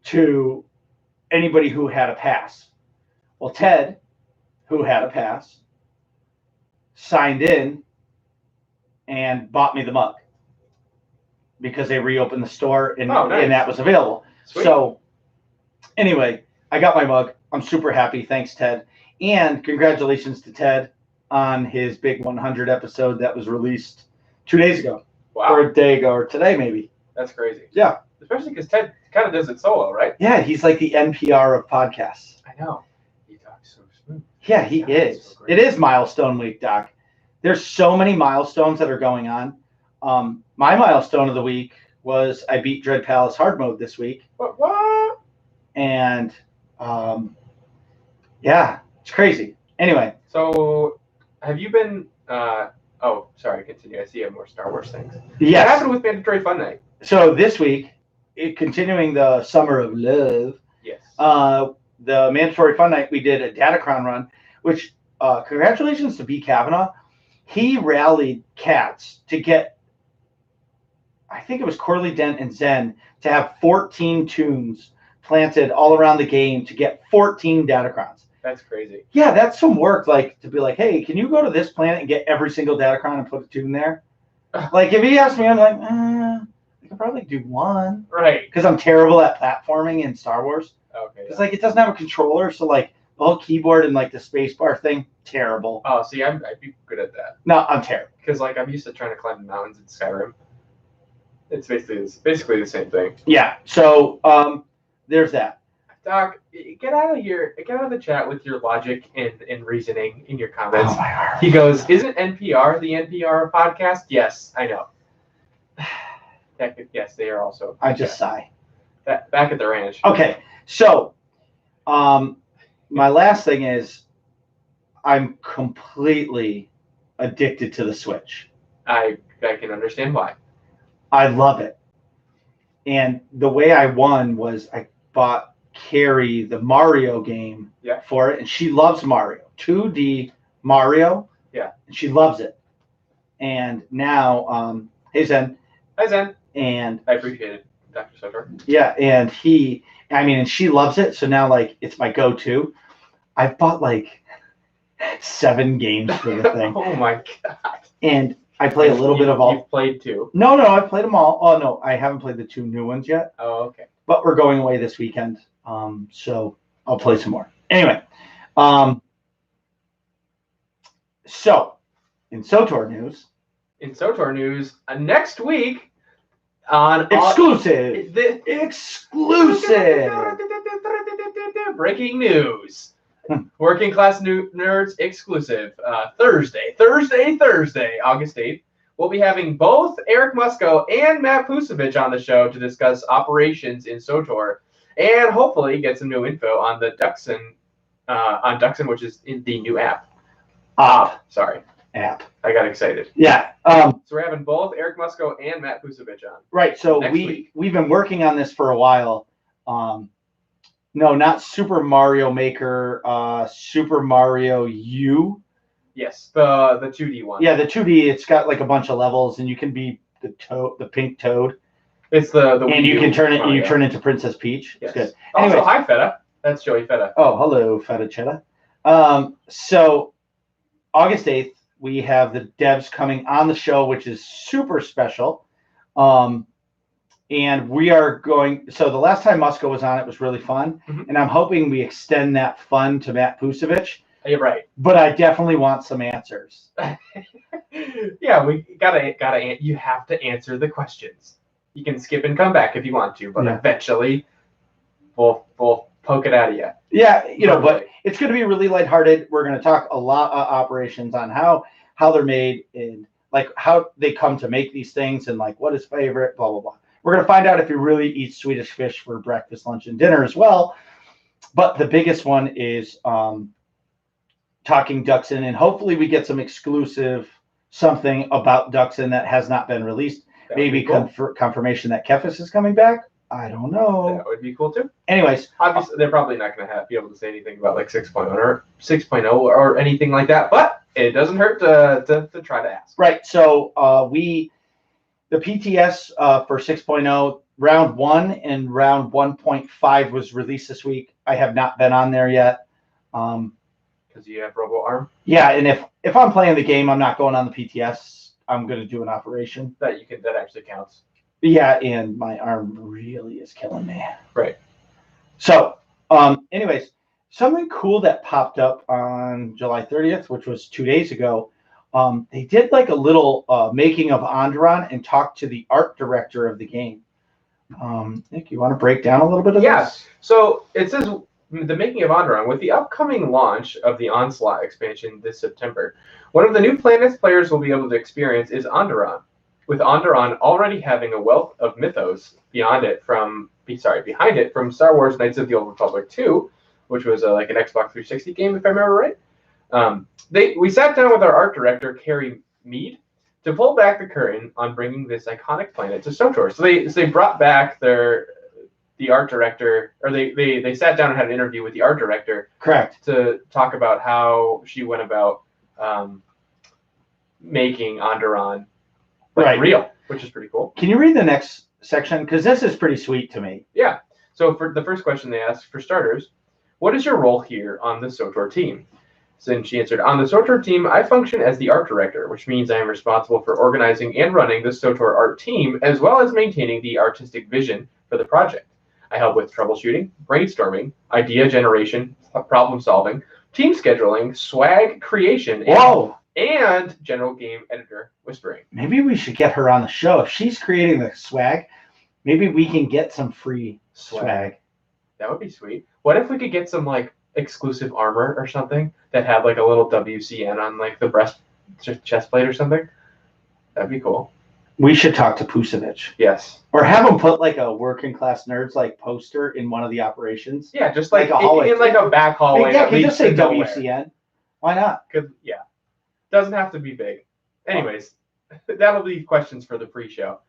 to anybody who had a pass. Well, Ted, who had a pass, signed in and bought me the mug because they reopened the store and, Oh, nice. and that was available. Sweet. So anyway, I got my mug. I'm super happy. Thanks, Ted. And congratulations to Ted on his big 100 episode that was released 2 days ago. Wow. Or a day ago, or today maybe. That's crazy. Yeah. Especially because Ted kind of does it solo, right? Yeah, he's like the NPR of podcasts. I know. He talks so smooth. Yeah, he is. So great. It is Milestone Week, Doc. There's so many milestones that are going on. My milestone of the week was I beat Dread Palace hard mode this week. What? And yeah, it's crazy. Anyway. So have you been oh, sorry, continue. I see you have more Star Wars things. Yes. What happened with Mandatory Fun Night? So this week, continuing the Summer of Love, Yes. the Mandatory Fun Night, we did a Datacron run, which congratulations to B. Kavanaugh. He rallied cats to get, I think it was Corley Dent and Zen, to have 14 tunes planted all around the game to get 14 Datacrons. That's crazy. Yeah, that's some work, like to be like, hey, can you go to this planet and get every single Datacron and put a tune there? Like if he asked me, I'm like, I could probably do one. Right. Because I'm terrible at platforming in Star Wars. Okay. Because like it doesn't have a controller, so like the whole keyboard and like the space bar thing, terrible. Oh, see, I'd be good at that. No, I'm terrible. Because like I'm used to trying to climb the mountains in Skyrim. It's basically the same thing. Yeah. So there's that. Doc, get out of the chat with your logic and reasoning in your comments. Oh my heart. He goes, isn't NPR the NPR podcast? Yes, I know. Yes, they are also. I just sigh. Back at the ranch. Okay. So my last thing is I'm completely addicted to the Switch. I can understand why. I love it. And the way I won was I bought Carrie the Mario game for it, and she loves Mario. 2D Mario. Yeah. And she loves it. And now, hey Zen. Hi Zen. And I appreciate it, Dr. Sotor. Yeah, and and she loves it, so now like it's my go-to. I've bought like 7 games for the thing. Oh my god. And I play a little bit of all. You've played 2? No, I've played them all. Oh no, I haven't played the 2 new ones yet. Oh, okay. But we're going away this weekend, so I'll play some more. Anyway, so in SOTOR news. In SOTOR news, next week on exclusive breaking news. Working Class Nerds exclusive. Thursday, August 8th. We'll be having both Eric Musco and Matt Pusevich on the show to discuss operations in SOTOR and hopefully get some new info on the Duxon, which is in the new app. Sorry. App. I got excited. Yeah. So we're having both Eric Musco and Matt Pusevich on. Right. So week. we've been working on this for a while. No, not Super Mario Maker. Super Mario U. Yes, the 2D one. Yeah, the 2D. It's got like a bunch of levels, and you can be the pink toad. It's the and Wii you can U turn it. Mario. You turn into Princess Peach. Yes. It's good. Also, Anyways. hi Feta. That's Joey Feta. Oh, hello, Feta Chetta. So August 8th, we have the devs coming on the show, which is super special. And we are going. So the last time Musko was on, it was really fun, and I'm hoping we extend that fun to Matt Pusevich. You're right. But I definitely want some answers. Yeah, we gotta. You have to answer the questions. You can skip and come back if you want to, but eventually, we'll poke it out of you. Yeah, but it's going to be really lighthearted. We're going to talk a lot of operations on how they're made and like how they come to make these things and like what is favorite, blah blah blah. We're going to find out if you really eat Swedish fish for breakfast, lunch, and dinner as well. But the biggest one is talking Duxon, and hopefully we get some exclusive something about Duxon that has not been released. Maybe cool. Confirmation that Kefis is coming back. I don't know. That would be cool too. Anyways, obviously they're probably not going to be able to say anything about like 6.0 or anything like that, but it doesn't hurt to try to ask. Right. So the PTS for 6.0 round 1 and round 1.5 was released this week. I have not been on there yet. Because you have RoboArm? Yeah, and if I'm playing the game, I'm not going on the PTS. I'm going to do an operation. That actually counts. Yeah, and my arm really is killing me. Right. So, anyways, something cool that popped up on July 30th, which was 2 days ago, they did like a little making of Onderon and talked to the art director of the game. Nick, you want to break down a little bit of this? So it says the making of Onderon. With the upcoming launch of the Onslaught expansion this September, one of the new planets players will be able to experience is Onderon. With Onderon already having a wealth of mythos behind it from Star Wars Knights of the Old Republic 2, which was like an Xbox 360 game, if I remember right. We sat down with our art director, Carrie Mead, to pull back the curtain on bringing this iconic planet to SWTOR. So they brought back the art director, or they sat down and had an interview with the art director. Correct. To talk about how she went about making Onderon real, which is pretty cool. Can you read the next section? Because this is pretty sweet to me. Yeah. So for the first question they asked, for starters, what is your role here on the SWTOR team? So she answered, on the SWTOR team, I function as the art director, which means I am responsible for organizing and running the SWTOR art team, as well as maintaining the artistic vision for the project. I help with troubleshooting, brainstorming, idea generation, problem solving, team scheduling, swag creation, and general game editor whispering. Maybe we should get her on the show. If she's creating the swag, maybe we can get some free swag. That would be sweet. What if we could get some like exclusive armor or something that had like a little WCN on like the chest plate or something? That'd be cool. We should talk to Pusevich. Yes. Or have him put like a working class nerds like poster in one of the operations. Yeah, just like a hallway. In like a back hallway. Yeah, can you just say WCN? Why not? Yeah. Doesn't have to be big. Anyways, that'll be questions for the pre-show.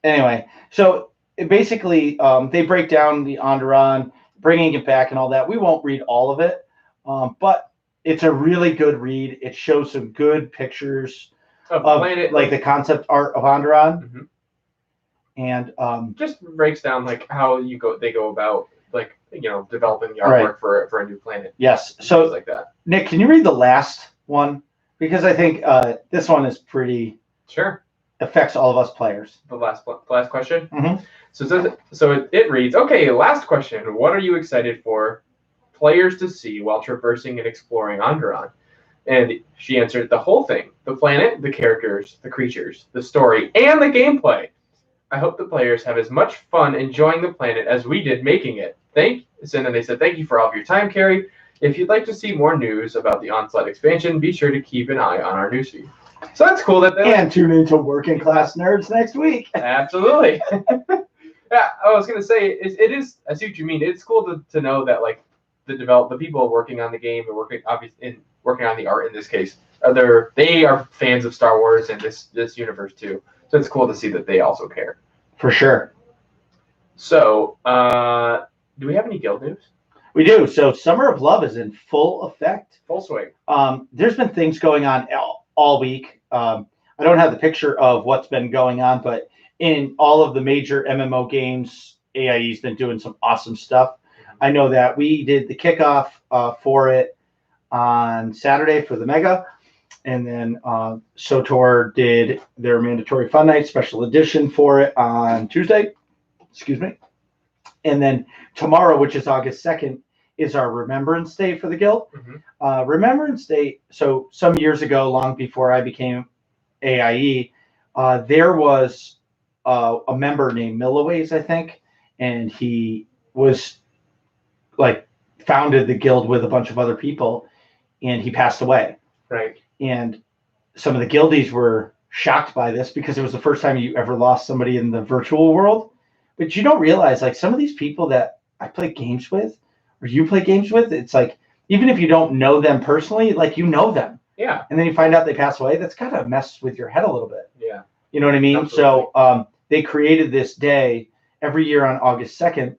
Anyway, so basically they break down the Onderon, bringing it back and all that. We won't read all of it, but it's a really good read. It shows some good pictures of planet, like the concept art of Onderon, and just breaks down like how they go about like developing the artwork for a new planet. Yes, so like that. Nick, can you read the last one? Because I think this one is pretty. Sure. Affects all of us players. The last question. Mm-hmm. So it reads, okay, last question. What are you excited for players to see while traversing and exploring Onderon? And she answered, the whole thing. The planet, the characters, the creatures, the story, and the gameplay. I hope the players have as much fun enjoying the planet as we did making it. And then they said, thank you for all of your time, Carrie. If you'd like to see more news about the Onslaught expansion, be sure to keep an eye on our newsfeed. So that's cool that and tune into Working Class Nerds next week. Absolutely. Yeah, I was gonna say it is. I see what you mean. It's cool to know that like the people working on the game and working on the art in this case they are fans of Star Wars and this universe too. So it's cool to see that they also care. For sure. So Do we have any guild news? We do. So Summer of Love is in full effect. Full swing. There's been things going on all week. I don't have the picture of what's been going on, but in all of the major MMO games, AIE's been doing some awesome stuff. I know that we did the kickoff for it on Saturday for the Mega, and then SOTOR did their mandatory Fun Night special edition for it on Tuesday. Excuse me. And then tomorrow, which is August 2nd, is our Remembrance Day for the Guild. Mm-hmm. Remembrance Day, so some years ago, long before I became AIE, there was a member named Milliways, I think, and he was like founded the guild with a bunch of other people, and he passed away. Right. And some of the guildies were shocked by this because it was the first time you ever lost somebody in the virtual world. But you don't realize, like, some of these people that I play games with, or you play games with, it's like, even if you don't know them personally, like, you know them. Yeah. And then you find out they pass away. That's kind of mess with your head a little bit. Yeah. You know what I mean? Absolutely. So they created this day every year on August 2nd.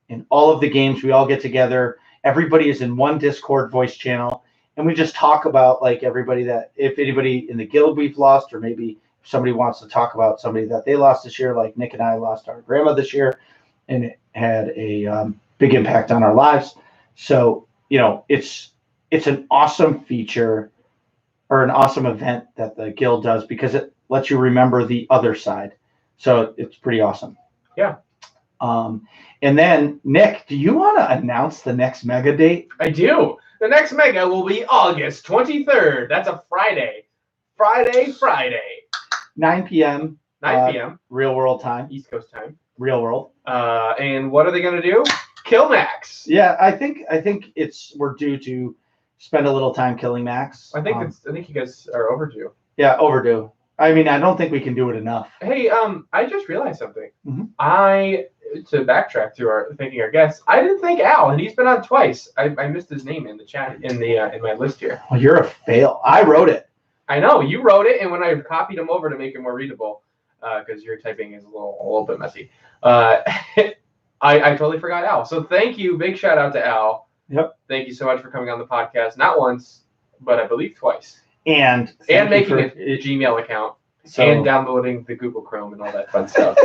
In all of the games, we all get together. Everybody is in one Discord voice channel. And we just talk about, like, everybody that, if anybody in the guild we've lost, or maybe if somebody wants to talk about somebody that they lost this year, like Nick and I lost our grandma this year, and it had a big impact on our lives. So, you know, it's an awesome feature or an awesome event that the guild does because it lets you remember the other side. So it's pretty awesome. Yeah. And then, Nick, do you want to announce the next Mega date? I do. The next Mega will be August 23rd. That's a Friday. Friday. 9 p.m. 9 p.m. Real world time. East Coast time. Real world. And what are they going to do? Kill Max. Yeah, I think we're due to spend a little time killing Max. I think you guys are overdue. Yeah, overdue. I mean, I don't think we can do it enough. Hey, I just realized something. Mm-hmm. To backtrack through thanking our guests, I didn't thank Al, and he's been on twice. I missed his name in the chat in my list here. Well, you're a fail. I wrote it. I know you wrote it, and when I copied him over to make it more readable, because your typing is a little bit messy, I totally forgot Al. So thank you, big shout out to Al. Yep. Thank you so much for coming on the podcast, not once, but I believe twice. And making a Gmail account, and downloading the Google Chrome and all that fun stuff.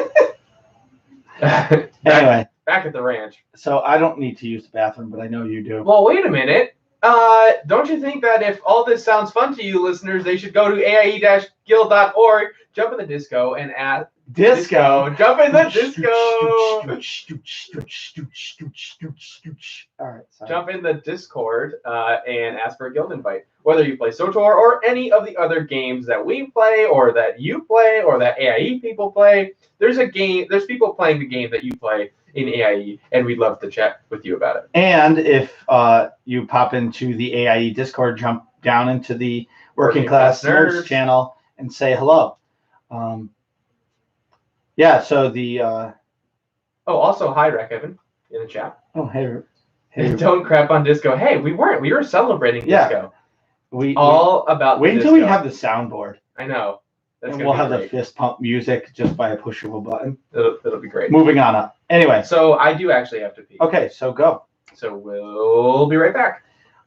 Anyway, back at the ranch. So I don't need to use the bathroom, but I know you do. Well, wait a minute. Don't you think that if all this sounds fun to you, listeners, they should go to aie-guild.org, jump in the disco, and add disco. Jump in the disco. All right. Sorry. Jump in the Discord and ask for a guild invite. Whether you play SOTOR or any of the other games that we play, or that you play, or that AIE people play, there's people playing the game that you play in AIE, and we'd love to chat with you about it. And if you pop into the AIE Discord, jump down into the Working Class Nerds channel and say hello. Yeah, so the... also, hi, Rec Evan, in the chat. Oh, hey. Don't crap on disco. Hey, we were celebrating disco. About wait until we have the soundboard. I know. And we'll have the fist pump music just by a push of a button. It'll be great. Moving on up. Anyway. So I do actually have to pee. Okay, so go. So we'll be right back.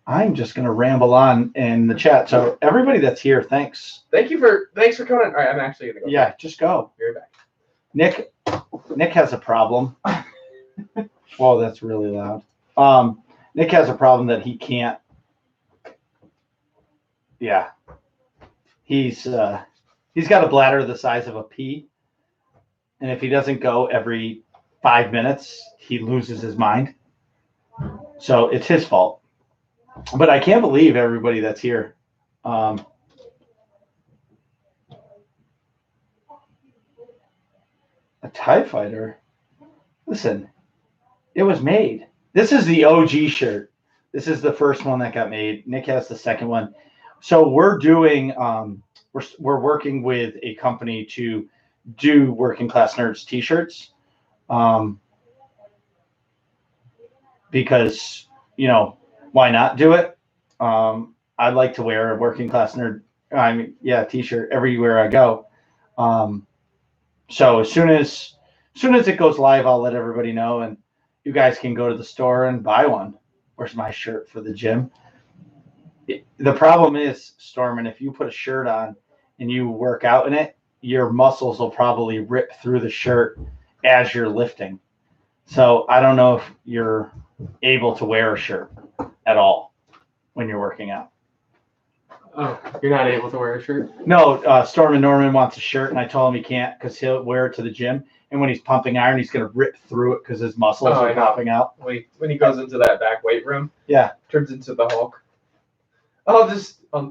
I'm just going to ramble on in the chat. So everybody that's here, thanks. Thanks for coming. All right, I'm actually going to go. Yeah, just go. Be right back. Nick has a problem. Whoa, that's really loud. Nick has a problem that he can't. Yeah. He's got a bladder the size of a pea. And if he doesn't go every 5 minutes, he loses his mind. So it's his fault. But I can't believe everybody that's here. A TIE Fighter. Listen, it was made. This is the OG shirt. This is the first one that got made. Nick has the second one. So we're doing, we're working with a company to do Working Class Nerds t-shirts. Because, why not do it? I'd like to wear a Working Class Nerd, t-shirt everywhere I go. So as soon as it goes live, I'll let everybody know. And you guys can go to the store and buy one. Where's my shirt for the gym? The problem is, Stormin, if you put a shirt on and you work out in it, your muscles will probably rip through the shirt as you're lifting. So I don't know if you're able to wear a shirt at all when you're working out. Oh, you're not able to wear a shirt? No, Stormin Norman wants a shirt, and I told him he can't because he'll wear it to the gym. And when he's pumping iron, he's going to rip through it because his muscles are popping out. When he goes into that back weight room, yeah, turns into the Hulk.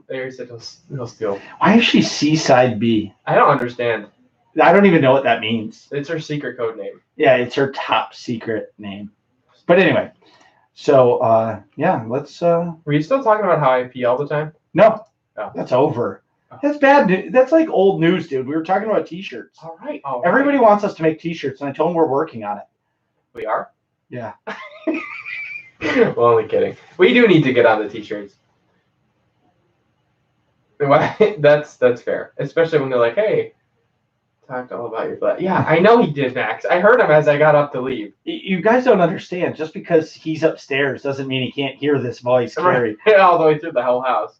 There he said he'll steal. Why is she Seaside B? I don't understand. I don't even know what that means. It's her secret code name. Yeah, it's her top secret name. But anyway, so yeah, let's. Were you still talking about how I pee all the time? No, oh. That's over. That's bad news. That's like old news, dude. We were talking about T-shirts. All right. Everybody wants us to make T-shirts, and I told them we're working on it. We are? Yeah. Well, only kidding. We do need to get on the T-shirts. That's fair, especially when they're like, "Hey, talked all about your butt." Yeah, I know he did, Max. I heard him as I got up to leave. You guys don't understand. Just because he's upstairs doesn't mean he can't hear this voice, Carrie. All the way through the whole house.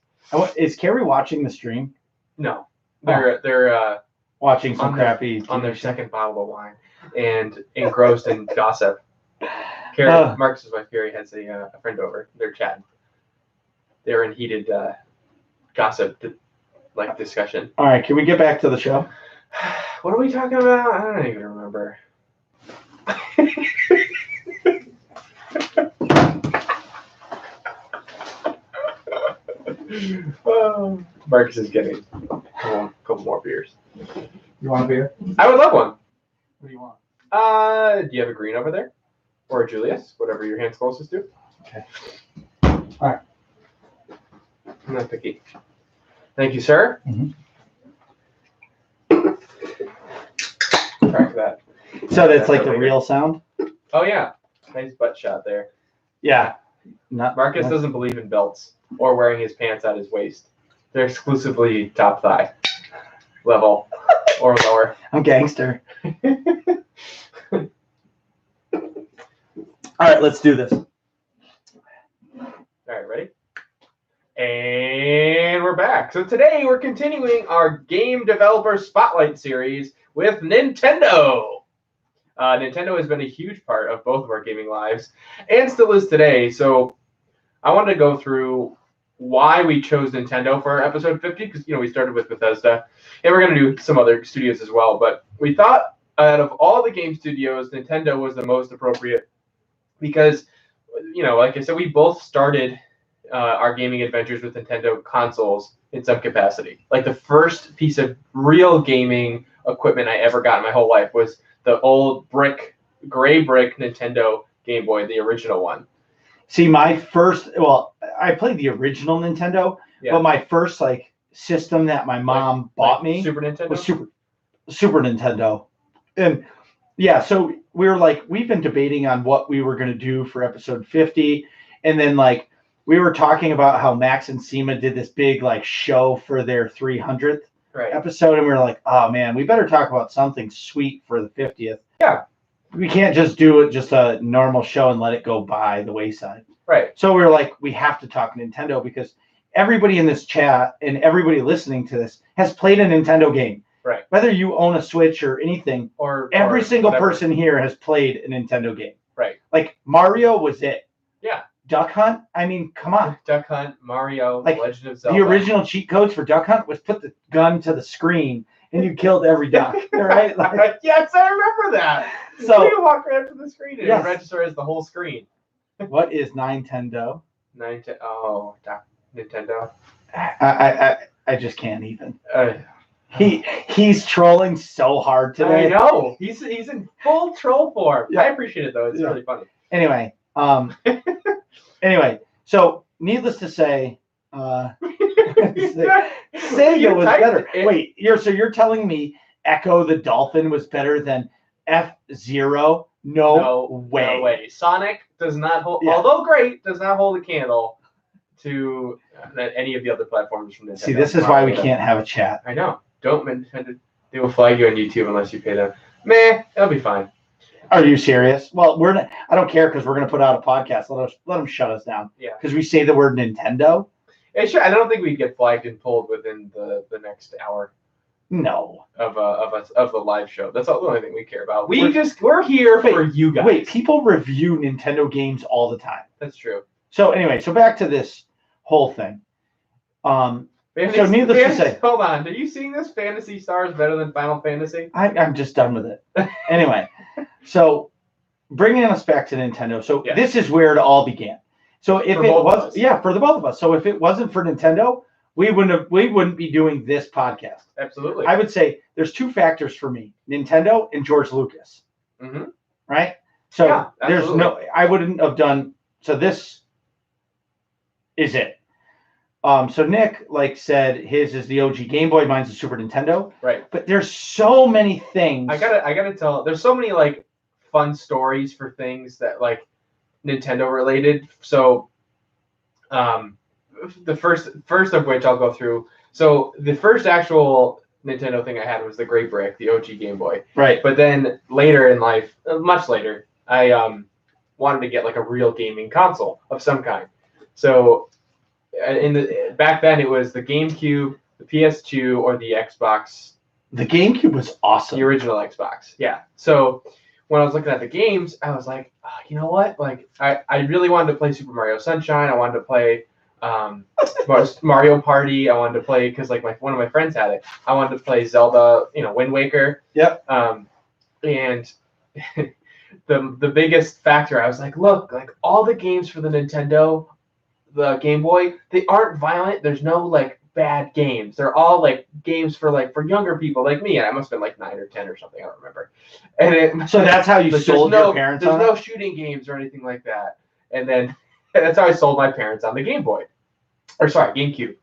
Is Carrie watching the stream? No, they're watching some crappy on their second bottle of wine and engrossed in gossip. Carrie, Marcus's wife Carrie has a friend over. They're chatting. They're in heated gossip discussion. All right, can we get back to the show? What are we talking about? I don't even remember. Marcus is getting a couple more beers. You want a beer? I would love one. What do you want? Do you have a green over there? Or a Julius? Whatever your hand's closest to. Okay. All right. I'm not picky. Thank you, sir. Mm-hmm. Crack that. So that's like the real sound? Oh, yeah. Nice butt shot there. Yeah. Marcus doesn't believe in belts or wearing his pants at his waist. They're exclusively top thigh level or lower. I'm gangster. All right, let's do this. All right, ready? And we're back. So today we're continuing our Game Developer Spotlight series with Nintendo. Nintendo has been a huge part of both of our gaming lives and still is today. So I wanted to go through why we chose Nintendo for episode 50 because, we started with Bethesda and we're going to do some other studios as well. But we thought out of all the game studios, Nintendo was the most appropriate because, like I said, we both started our gaming adventures with Nintendo consoles in some capacity. Like the first piece of real gaming equipment I ever got in my whole life was the old gray brick Nintendo Game Boy, the original one. See, I played the original Nintendo, but my first system that my mom bought me Super Nintendo? was Super Nintendo. And yeah, so we were we've been debating on what we were going to do for episode 50. And then we were talking about how Max and SEMA did this big show for their 300th episode. And we were like, oh man, we better talk about something sweet for the 50th. Yeah. We can't just do it just a normal show and let it go by the wayside. Right. So we were like, we have to talk Nintendo because everybody in this chat and everybody listening to this has played a Nintendo game. Right. Whether you own a Switch or anything, every single person here has played a Nintendo game. Right. Mario was it. Yeah. Duck Hunt? I mean, come on. Duck Hunt, Mario, Legend of Zelda. The original cheat codes for Duck Hunt was put the gun to the screen and you killed every duck. Right? Yes, I remember that. So you walk right up to the screen and it registers the whole screen. What is Nintendo? Nintendo. I just can't even. He's trolling so hard today. I know. He's in full troll form. Yeah. I appreciate it though. It's really funny. Anyway, so needless to say, Sega was better. Wait, you're telling me Echo the Dolphin was better than F-Zero? No way. No way. Sonic does not hold, although great, does not hold a candle to any of the other platforms from Nintendo. See, this is why we can't have a chat. I know. Don't Nintendo. They will flag you on YouTube unless you pay them. Meh, that'll be fine. Are you serious? Well, we're not, I don't care because we're gonna put out a podcast. Let them shut us down. Yeah. Because we say the word Nintendo. Sure, I don't think we'd get flagged and pulled within the next hour No. of the live show. That's the only thing we care about. We're here for you guys. Wait, people review Nintendo games all the time. That's true. So anyway, so back to this whole thing. So needless to say, hold on. Are you seeing this? Phantasy Star is better than Final Fantasy? I'm just done with it. Anyway, so bringing us back to Nintendo. So this is where it all began. So if it was, for the both of us. So if it wasn't for Nintendo, we wouldn't be doing this podcast. Absolutely. I would say there's two factors for me: Nintendo and George Lucas. Mm-hmm. Right. So there's I wouldn't have done. So this is it. So Nick, said his is the OG Game Boy, mine's the Super Nintendo. Right. But there's so many things. I gotta tell. There's so many fun stories for things that Nintendo related. So, the first of which I'll go through. So the first actual Nintendo thing I had was the Great Brick, the OG Game Boy. Right. But then later in life, much later, I wanted to get a real gaming console of some kind. So back then it was the GameCube, the PS2, or the Xbox. The GameCube was awesome. The original Xbox. Yeah. So when I was looking at the games, I was like, oh, you know what? I really wanted to play Super Mario Sunshine. I wanted to play Mario Party. I wanted to play because one of my friends had it. I wanted to play Zelda, Wind Waker. Yep. And the biggest factor, I was like, look, all the games for the Nintendo, the Game Boy, they aren't violent. There's no bad games. They're all games for younger people like me. And I must have been 9 or 10 or something. I don't remember. And so that's how you sold your parents on it? There's no shooting games or anything like that. And then that's how I sold my parents on the Game Boy. Or sorry, GameCube.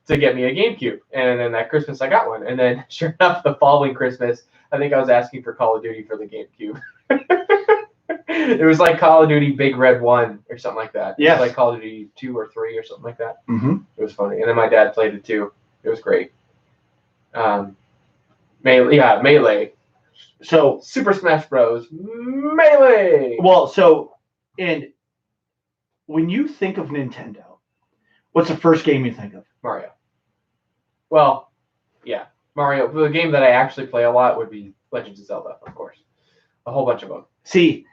To get me a GameCube. And then that Christmas I got one. And then sure enough, the following Christmas, I think I was asking for Call of Duty for the GameCube. It was Call of Duty Big Red 1 or something like that. Yeah. Call of Duty 2 or 3 or something like that. Mm-hmm. It was funny. And then my dad played it too. It was great. Melee. So Super Smash Bros. Melee. Well, so and when you think of Nintendo, what's the first game you think of? Mario. Well, yeah, Mario. The game that I actually play a lot would be Legends of Zelda, of course. A whole bunch of them. See,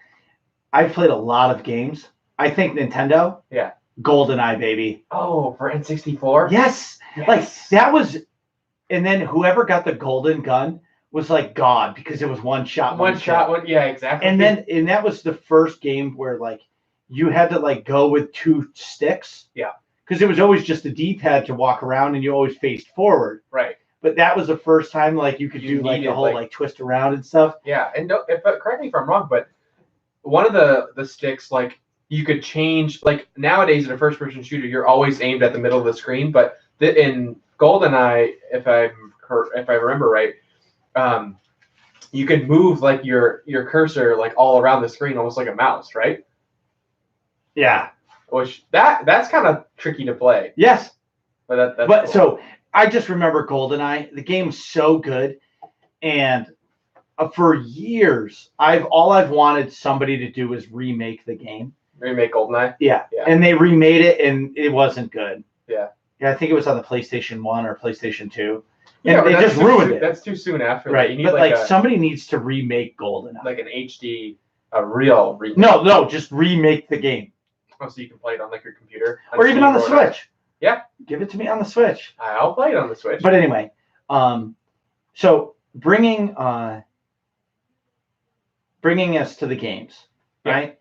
I've played a lot of games. I think Nintendo. Yeah. GoldenEye, baby. Oh, for N64? Yes. That was, and then whoever got the golden gun was God because it was one shot. Yeah, exactly. And that was the first game where you had to go with 2 sticks. Yeah. Because it was always just a D-pad to walk around and you always faced forward. Right. But that was the first time you could do the whole twist around and stuff. Yeah, and correct me if I'm wrong, but one of the sticks you could change nowadays in a first-person shooter you're always aimed at the middle of the screen, but in GoldenEye, if I remember right, you could move your cursor all around the screen almost like a mouse, right? Yeah. Which that's kind of tricky to play. Yes. But that's cool. So I just remember GoldenEye. The game's so good, and for years all I've wanted somebody to do is remake the game. Remake GoldenEye. Yeah. And they remade it, and it wasn't good. Yeah. Yeah, I think it was on the PlayStation 1 or PlayStation 2. Yeah, and they just ruined it. That's too soon after. Right. You need but somebody needs to remake GoldenEye. An HD, a real remake. No, just remake the game. Oh, so you can play it on your computer, or even on the Switch. Yeah, give it to me on the Switch. I'll play it on the Switch. But anyway, so bringing us to the games, right?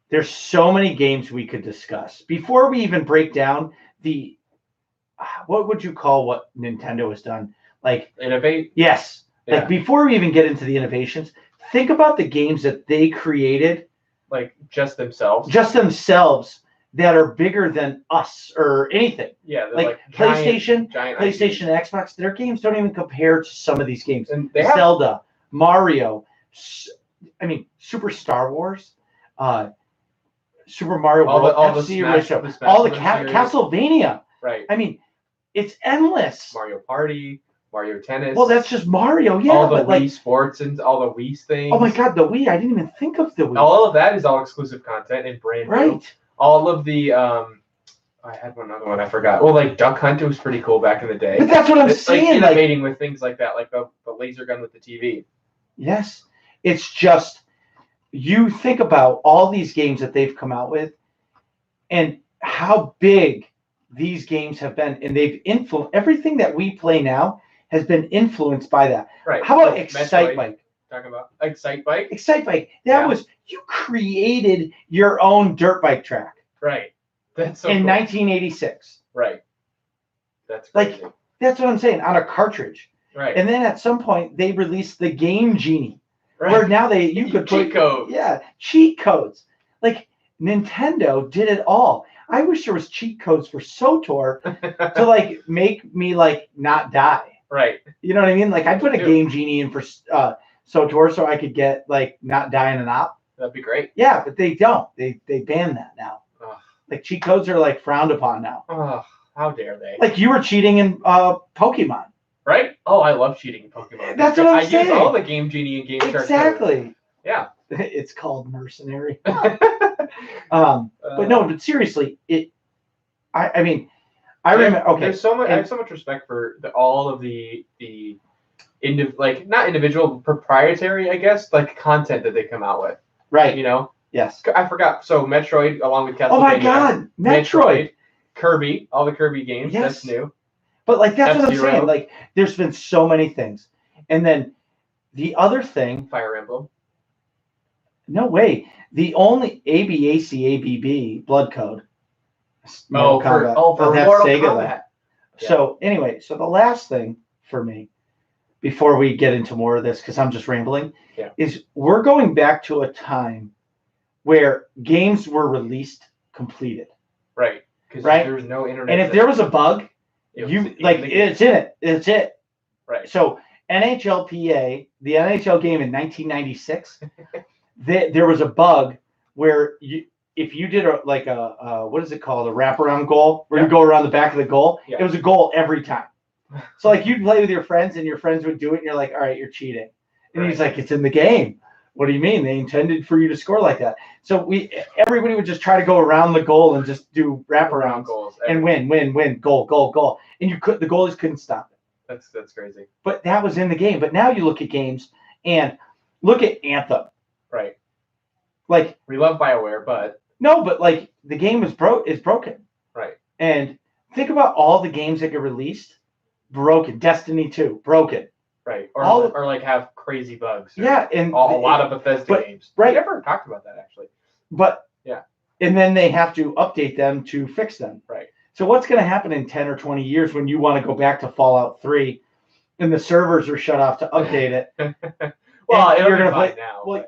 There's so many games we could discuss before we even break down the. What would you call what Nintendo has done? Innovate. Yes. Yeah. Before we even get into the innovations, think about the games that they created. Just themselves that are bigger than us or anything. Yeah, PlayStation, giant PlayStation, and Xbox. Their games don't even compare to some of these games. And Zelda, Mario, Super Star Wars, Super Mario World, Castlevania. Right. It's endless. Mario Party. Mario Tennis. Well, that's just Mario, yeah. All the but Wii like, Sports and all the Wii things. oh my God, the Wii! I didn't even think of the Wii. All of that is all exclusive content and brand new. Right. All of the I had another one I forgot. Well, like Duck Hunt was pretty cool back in the day. But that's what I'm It's like saying. innovating with things like that, like the laser gun with the TV. Yes, it's just you think about all these games that they've come out with, and how big these games have been, and they've influenced everything that we play now has been influenced by that. Right. How about Like Excite Metroid, Bike? Talking about Excite Bike. Excite Bike. That Yeah. was you created your own dirt bike track Right. That's so in cool. 1986. Right. That's Like, crazy. That's what I'm saying, on a cartridge. Right. And then at some point they released the Game Genie, right. where now you could cheat put codes. Yeah, cheat codes. Like Nintendo did it all. I wish there was cheat codes for SOTOR to like make me like not die. Right. You know what I mean? Like I put a Dude. Game Genie in for SOTOR so I could get like not die in an op. That'd be great. Yeah, but they don't. They ban that now. Ugh. Like cheat codes are like frowned upon now. Oh, how dare they? Like you were cheating in Pokemon. Right? Oh, I love cheating in Pokemon. That's what I'm I saying. use all the Game Genie and Game Shark codes. Exactly. Yeah. It's called mercenary. But no, but seriously, I mean, I remember. Okay, There's so much. I have so much respect for all of the like not individual, proprietary, I guess, like content that they come out with. right. You know, Yes. I forgot. So Metroid, along with Castlevania. Oh my God, Metroid. Kirby, all the Kirby games. Yes. That's new. But like that's what I'm F-Zero. saying. Like there's been so many things, and then the other thing. Fire Emblem. No way. The only ABACABB blood code. Oh, for that's Mortal Sega Kombat. that. So anyway, so the last thing for me, before we get into more of this, because I'm just rambling, Yeah. is we're going back to a time where games were released completed. Right. Because Right? there was no internet. And if there was a bug, it was you in like the game. it's in it. It's it. Right. So NHLPA, the NHL game in 1996, there was a bug where if you did a what is it called, a wraparound goal, where Yeah. you go around the back of the goal, Yeah. it was a goal every time. So like you'd play with your friends and your friends would do it, and you're like, all right, you're cheating. And he's Right. like, it's in the game. What do you mean? They intended for you to score like that. So everybody would just try to go around the goal and just do wraparounds goals and win, goal. And the goalies couldn't stop it. That's crazy. But that was in the game. But now you look at games and look at Anthem. Right. Like We love BioWare, but no, but like the game is broken. right. And think about all the games that get released, broken. Destiny 2, broken. Right. All- Or like have crazy bugs. or Yeah, and a lot of Bethesda but- games. right. We never talked about that actually. But Yeah. And then they have to update them to fix them. Right. So what's going to happen in 10 or 20 years when you want to go back to Fallout 3 and the servers are shut off to update it? Well, And you're you're gonna gonna play now. well,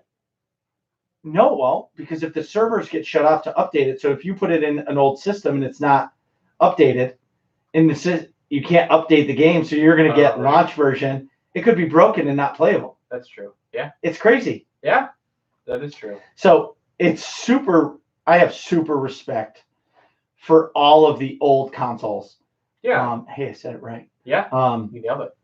No, well, because if the servers get shut off to update it, so if you put it in an old system and it's not updated, you can't update the game, so you're going to get Right. launch version. It could be broken and not playable. That's true. Yeah. It's crazy. Yeah. That is true. So I have super respect for all of the old consoles. Yeah. Hey, I said it right. Yeah. Um, You nailed it.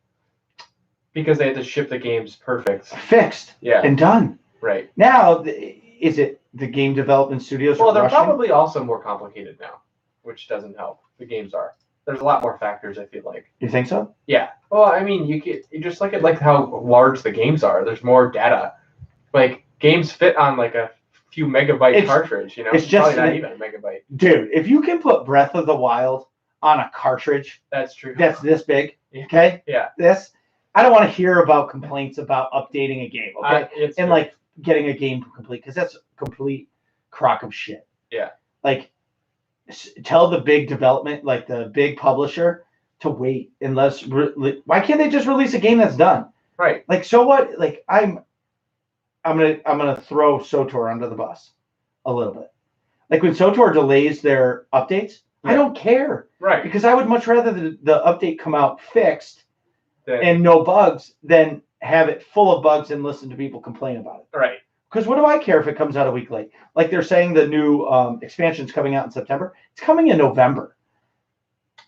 Because they had to ship the games perfect. fixed Yeah. and done. Right. Now, is it the game development studios? Well, are they're rushing? probably also more complicated now, which doesn't help. The games are. There's a lot more factors, I feel like. You think so? Yeah. Well, I mean, you just look at like how large the games are. There's more data. Like games fit on like a few megabyte cartridge. You know, it's just probably not even a megabyte. Dude, if you can put Breath of the Wild on a cartridge That's true. that's this big, Yeah. okay? Yeah. I don't want to hear about complaints about updating a game, okay? It's And true. like getting a game complete, because that's a complete crock of shit. Yeah. Like, tell the big development, like the big publisher, to wait unless. Why can't they just release a game that's done? Right. Like, so what? Like, I'm gonna throw SOTOR under the bus a little bit. Like when SOTOR delays their updates, I Yeah. don't care Right. because I would much rather the update come out fixed Then- and no bugs than have it full of bugs and listen to people complain about it. right. Because what do I care if it comes out a week late? Like they're saying the new expansion's coming out in September. It's coming in November.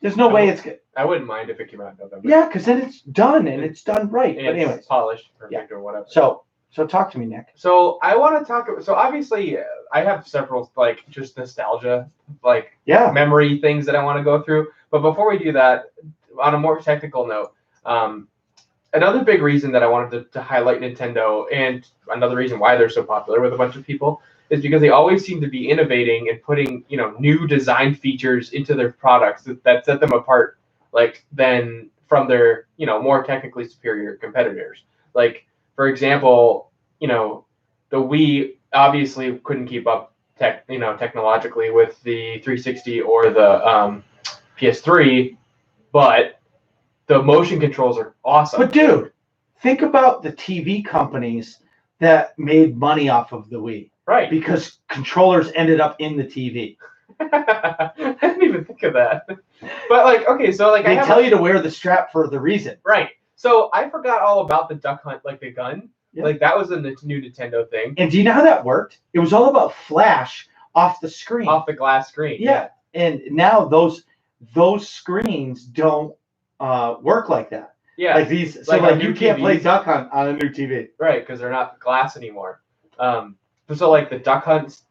There's no way it's good. I wouldn't mind if it came out in November. Yeah, because then it's done and it's done right. And But it's anyways, polished, perfect, or whatever. so talk to me, Nick. So I want to talk. So obviously, I have several like just nostalgia, like memory things that I want to go through. But before we do that, on a more technical note, another big reason that I wanted to highlight Nintendo, and another reason why they're so popular with a bunch of people, is because they always seem to be innovating and putting new design features into their products that set them apart, like than from their more technically superior competitors. Like, for example, the Wii obviously couldn't keep up technologically with the 360 or the PS3, but the motion controls are awesome. But dude, think about the TV companies that made money off of the Wii. Right. Because controllers ended up in the TV. I didn't even think of that. But like, okay, so like they tell you to wear the strap for the reason. Right. So I forgot all about the Duck Hunt, like the gun. Yeah. Like that was a new Nintendo thing. And do you know how that worked? It was all about flash off the screen. Off the glass screen. Yeah. And now those screens don't work like that. Yeah. Like these. So like you can't play Duck Hunt on a new TV. Right, because they're not glass anymore. So like the Duck Hunt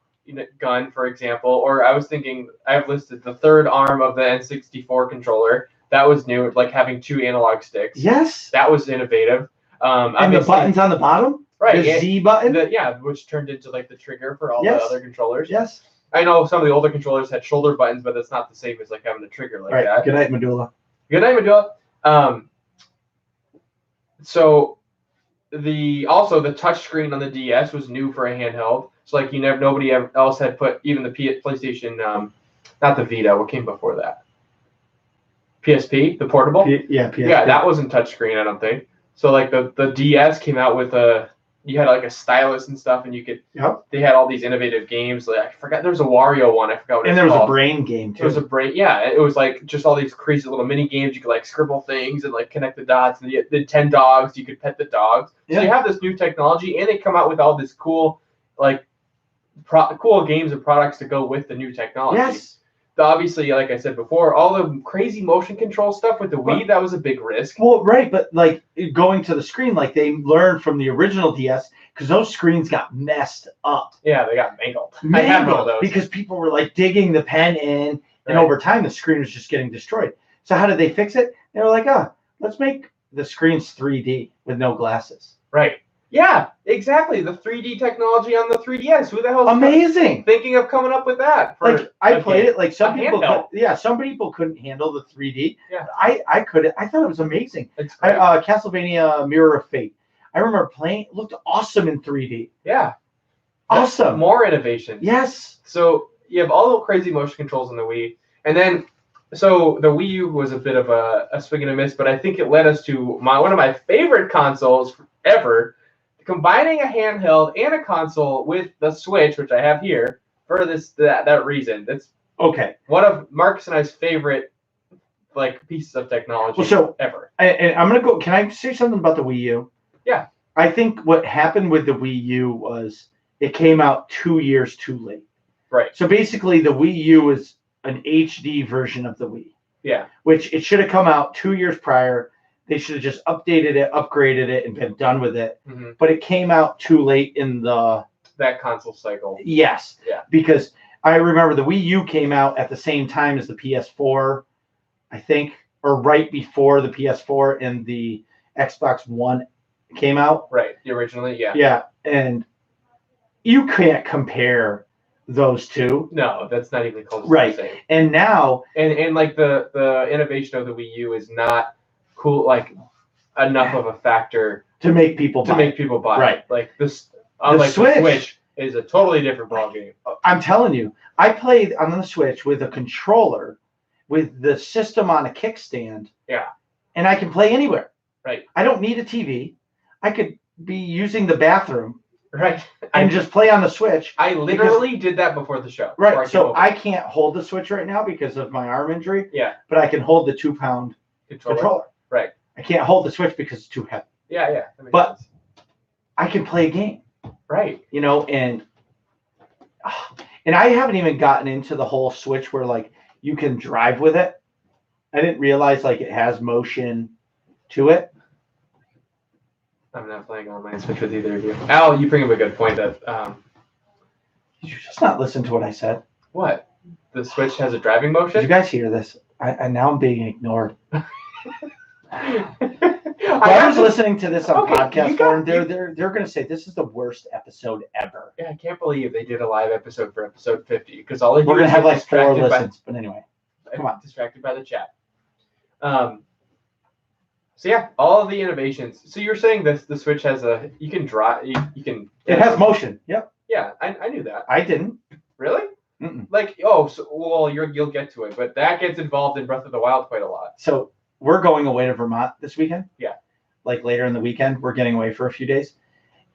gun, for example, or I was thinking, I've listed the third arm of the N64 controller. That was new, like having 2 analog sticks. Yes. That was innovative. And the buttons on the bottom? Right. The Z button? Which turned into like the trigger for all the other controllers. Yes. I know some of the older controllers had shoulder buttons, but that's not the same as like having a trigger like that. Good night, Medulla. Good night, Medulla. So the touch screen on the DS was new for a handheld. So like nobody else had put, even the PlayStation, not the Vita. What came before that? PSP, the portable. PSP. Yeah, that wasn't touchscreen, I don't think. So like the DS came out with you had like a stylus and stuff, and you could. Yep. They had all these innovative games. Like I forgot, there was a Wario one. I forgot what. And there was a brain game too. It was a brain. Yeah, it was like just all these crazy little mini games. You could like scribble things and like connect the dots. And the 10 dogs. You could pet the dogs. Yeah. So you have this new technology, and they come out with all this cool, like, cool games and products to go with the new technology. Yes. Obviously, like I said before, all the crazy motion control stuff with the Wii, that was a big risk. Well, right, but like going to the screen, like they learned from the original DS, because those screens got messed up. Yeah, they got mangled. I had one of those. Because people were like digging the pen in, and over time the screen was just getting destroyed. So how did they fix it? They were like, let's make the screens 3D with no glasses. Right. Yeah, exactly. The 3D technology on the 3DS. Who the hell is amazing thinking of coming up with that? Like I played it. Like some people, some people couldn't handle the 3D. Yeah, I could. I thought it was amazing. It's great. Castlevania Mirror of Fate. I remember playing. It looked awesome in 3D. Yeah, awesome. More innovation. Yes. So you have all the crazy motion controls in the Wii, and then so the Wii U was a bit of a swing and a miss, but I think it led us to one of my favorite consoles ever. Combining a handheld and a console with the Switch, which I have here, for that reason. That's okay. One of Marcus and I's favorite pieces of technology ever. And I'm gonna go. Can I say something about the Wii U? Yeah. I think what happened with the Wii U was it came out 2 years too late. Right. So basically, the Wii U is an HD version of the Wii. Yeah. Which it should have come out 2 years prior. They should have just updated it, upgraded it, and been done with it. Mm-hmm. But it came out too late in that console cycle. Yes. Yeah. Because I remember the Wii U came out at the same time as the PS4, I think, or right before the PS4 and the Xbox One came out. Right. Originally, yeah. Yeah. And you can't compare those two. No, that's not even close to the same. And now and like the innovation of the Wii U is not cool, like enough of a factor to make people buy. Right. Like this, the Switch is a totally different ballgame. I'm telling you, I played on the Switch with a controller, with the system on a kickstand. Yeah. And I can play anywhere. Right. I don't need a TV. I could be using the bathroom. Right. And just play on the Switch. I literally did that before the show. Right. So I can't hold the Switch right now because of my arm injury. Yeah. But I can hold the 2-pound controller. Right. I can't hold the Switch because it's too heavy. Yeah, yeah. But I can play a game. Right. And I haven't even gotten into the whole Switch where like you can drive with it. I didn't realize like it has motion to it. I'm not playing online Switch with either of you. Al, you bring up a good point that Did you just not listen to what I said? what? The Switch has a driving Did you motion? guys hear this? I now I'm being ignored. I Whoever's listening to this on Okay, podcast you got- form, they're going to say this is the worst episode ever. Yeah, I can't believe they did a live episode for episode 50 because all they do We're going is to have get like 4 distracted listens, but anyway. Come on. distracted by the chat. So yeah, all of the innovations. So you're saying this the Switch has you can drive you can. It has motion. Yep. Yeah, I knew that. I didn't. Really? Mm-mm. Like you'll get to it, but that gets involved in Breath of the Wild quite a lot. So we're going away to Vermont this weekend. Yeah. Like later in the weekend, we're getting away for a few days.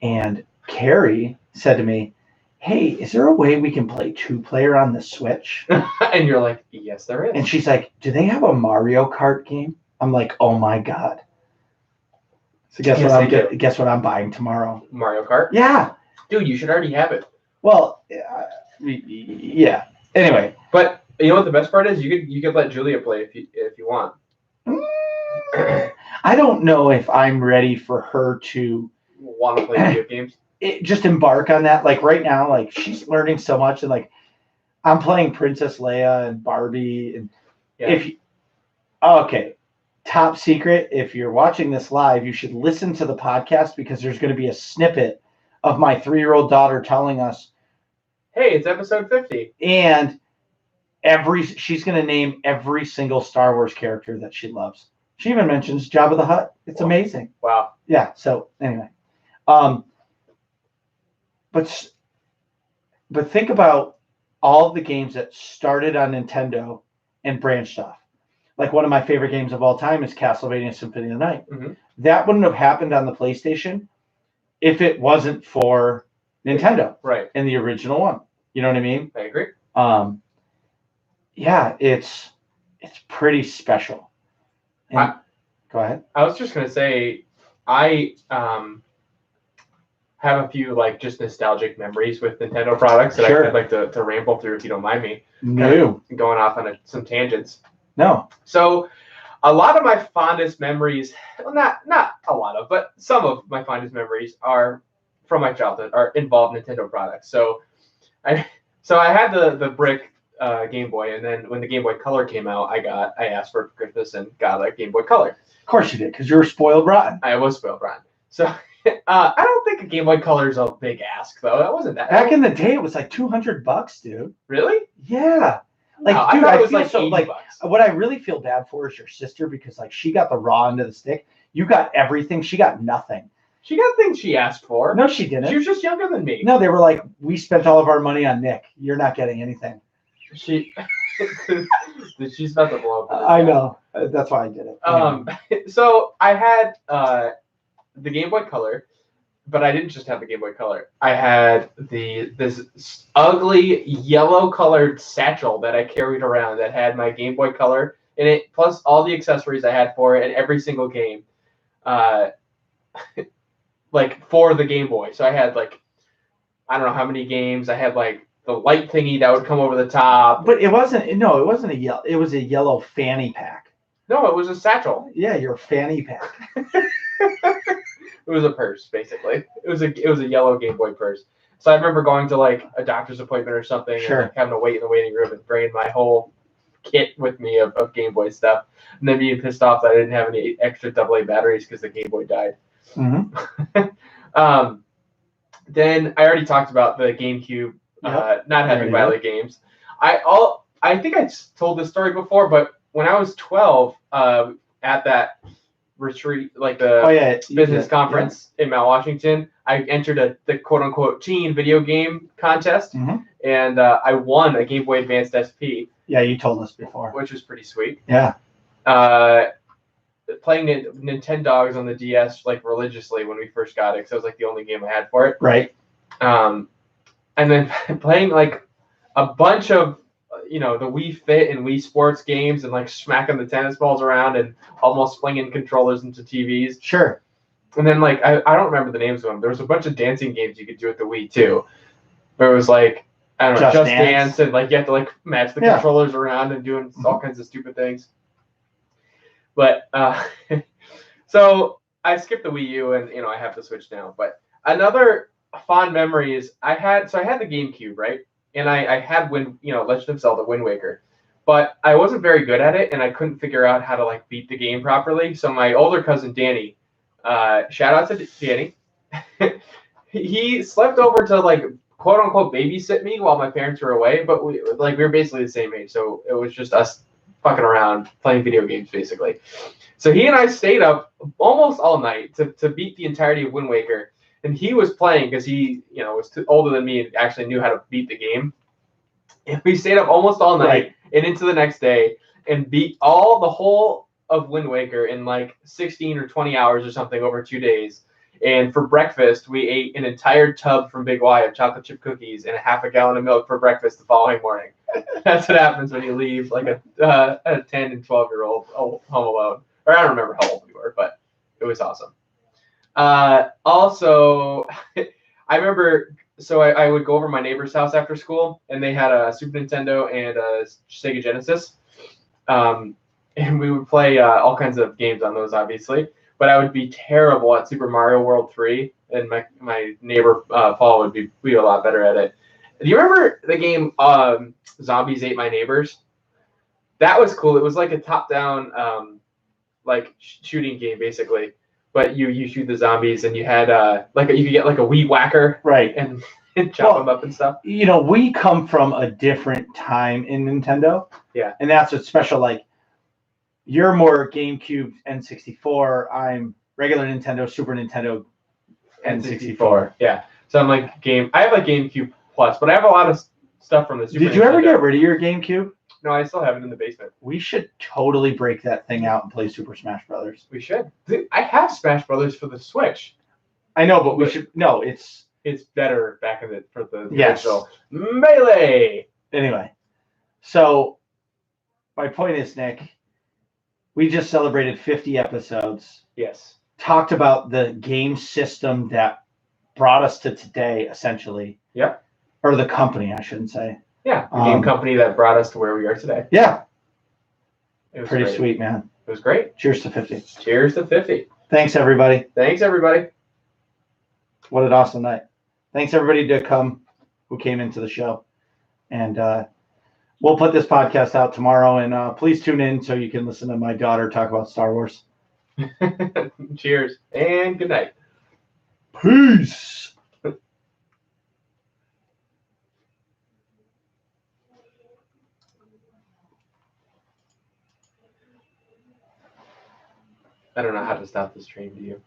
And Carrie said to me, "Hey, is there a way we can play 2-player on the Switch?" And you're like, yes, there is. And she's like, "Do they have a Mario Kart game?" I'm like, "Oh my God." So guess Yes, what they do. guess what I'm buying tomorrow? Mario Kart? Yeah. Dude, you should already have it. Well, yeah. Anyway, But you know what the best part is? You could let Julia play if you want. I don't know if I'm ready for her to Want to play video games? just embark on that. Like right now, like she's learning so much, and like I'm playing Princess Leia and Barbie, and Yeah. Okay, top secret, if you're watching this live, you should listen to the podcast because there's going to be a snippet of my 3-year-old daughter telling us, Hey, it's episode 50. and she's going to name every single Star Wars character that she loves. She even mentions Jabba the Hutt. It's amazing. Wow. Yeah. So anyway, but think about all the games that started on Nintendo and branched off. Like one of my favorite games of all time is Castlevania Symphony of the Night. Mhm. That wouldn't have happened on the PlayStation if it wasn't for Nintendo Right. and the original one. You know what I mean? I agree. Yeah, it's pretty special. And, go ahead. I was just gonna say, I have a few like just nostalgic memories with Nintendo products that Sure. I'd like to ramble through if you don't mind me. No. Going off on some tangents. No. So a lot of my fondest memories, well, not a lot of, but some of my fondest memories are from my childhood, are involved Nintendo products. So I had the brick Game Boy, and then when the Game Boy Color came out, I asked for Christmas and got a Game Boy Color. Of course you did, because you were spoiled rotten. I was spoiled rotten. So I don't think a Game Boy Color is a big ask, though. That wasn't that. Back in the day, it was like $200, dude. Really? Yeah. Like, No, dude, I thought it I was feel like so $80. like what I really feel bad for is your sister, because like she got the raw end of the stick. You got everything. She got nothing. She got things she asked for. No, she didn't. She was just younger than me. No, they were like, we spent all of our money on Nick. You're not getting anything. She she's about to blow up. I know. That's why I did it. So I had the Game Boy Color, but I didn't just have the Game Boy Color. I had this ugly yellow colored satchel that I carried around that had my Game Boy Color in it, plus all the accessories I had for it and every single game, like for the Game Boy. So I had like, I don't know how many games. I had like the light thingy that would come over the top. But it wasn't. No, it wasn't a yellow. It was a yellow fanny pack. No, it was a satchel. Yeah, your fanny pack. It was a purse, basically. It was a yellow Game Boy purse. So I remember going to like a doctor's appointment or something, Sure. and like, having to wait in the waiting room and bringing my whole kit with me of Game Boy stuff, and then being pissed off that I didn't have any extra AA batteries because the Game Boy died. Mm-hmm. Then I already talked about the GameCube not having There you Wily games. I think I told this story before, but when I was 12, at that retreat, like the business conference in Mount Washington, I entered the quote unquote teen video game contest, Mhm. and I won a Game Boy Advanced SP, Yeah, you told us before. which was pretty sweet. Yeah. Playing Nintendogs on the DS like religiously when we first got it, because that was like the only game I had for it. Right. And then playing like a bunch of the Wii Fit and Wii Sports games, and like smacking the tennis balls around and almost flinging controllers into TVs. Sure. And then like I don't remember the names of them. There was a bunch of dancing games you could do with the Wii too. But it was like, I don't know, Just Dance, and like you have to like match the controllers around and doing all kinds of stupid things. But so I skipped the Wii U, and I have the Switch now. But another fond memory is I had the GameCube, right? And I had Legend of Zelda Wind Waker, but I wasn't very good at it, and I couldn't figure out how to like beat the game properly. So my older cousin Danny, shout out to Danny, he slept over to like quote unquote babysit me while my parents were away, but we were basically the same age, so it was just us fucking around playing video games basically. So he and I stayed up almost all night to beat the entirety of Wind Waker. And he was playing because he, was older than me and actually knew how to beat the game. And we stayed up almost all night and into the next day and beat the whole of Wind Waker in like 16 or 20 hours or something over 2 days. And for breakfast, we ate an entire tub from Big Y of chocolate chip cookies and a half a gallon of milk for breakfast the following morning. That's what happens when you leave like a 10 and 12-year-old home alone. Or I don't remember how old we were, but it was awesome. Also, I remember, so I would go over to my neighbor's house after school, and they had a Super Nintendo and a Sega Genesis. And we would play all kinds of games on those, obviously. But I would be terrible at Super Mario World 3, and my neighbor, Paul, would be a lot better at it. Do you remember the game Zombies Ate My Neighbors? That was cool. It was like a top-down shooting game, basically. But you shoot the zombies, and you had you could get like a weed whacker, right, and chop them up and stuff. We come from a different time in Nintendo. Yeah, and that's what's special. Like, you're more GameCube, N64. I'm regular Nintendo, Super Nintendo, N64. Yeah, so I'm like I have a GameCube Plus, but I have a lot of stuff from the Super. Did you ever get rid of your GameCube? No, I still have it in the basement. We should totally break that thing out and play Super Smash Brothers. We should. I have Smash Brothers for the Switch. I know, but we should. No, it's better back in for the yes. original Melee. Anyway, so my point is, Nick, we just celebrated 50 episodes. Yes. Talked about the game system that brought us to today, essentially. Yep. Or the company, I shouldn't say. Yeah, the game company that brought us to where we are today. Yeah. It was pretty great. Sweet, man. It was great. Cheers to 50. Cheers to 50. Thanks, everybody. Thanks, everybody. What an awesome night. Thanks, everybody, who came into the show. And we'll put this podcast out tomorrow. And please tune in so you can listen to my daughter talk about Star Wars. Cheers and good night. Peace. I don't know how to stop the stream, do you?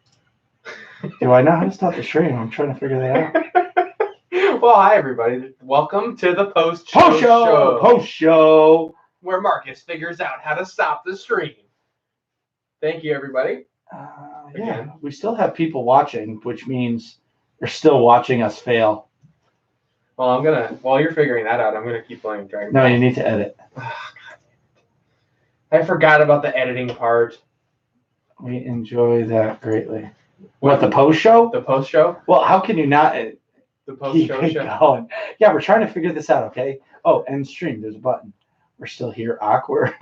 Do I know how to stop the stream? I'm trying to figure that out. Well, hi, everybody. Welcome to the post-show show, where Marcus figures out how to stop the stream. Thank you, everybody. Yeah, we still have people watching, which means they're still watching us fail. Well, while you're figuring that out, I'm going to keep playing Dragon Ball. No, you need to edit. Oh, God. I forgot about the editing part. We enjoy that greatly. What, the post show? The post show? Well, how can you not the post show going? Yeah, we're trying to figure this out, okay? Oh, end stream. There's a button. We're still here, awkward.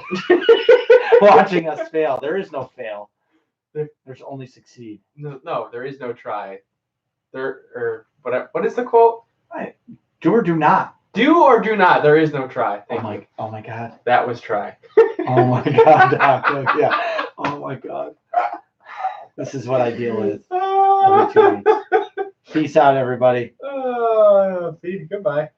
Watching us fail. There is no fail. There's only succeed. No, there is no try. What is the quote? Do or do not. Do or do not. There is no try. Oh my God. That was try. Oh my God, Doc. Yeah. Oh my God. This is what I deal with every 2 weeks. Peace out, everybody. Goodbye.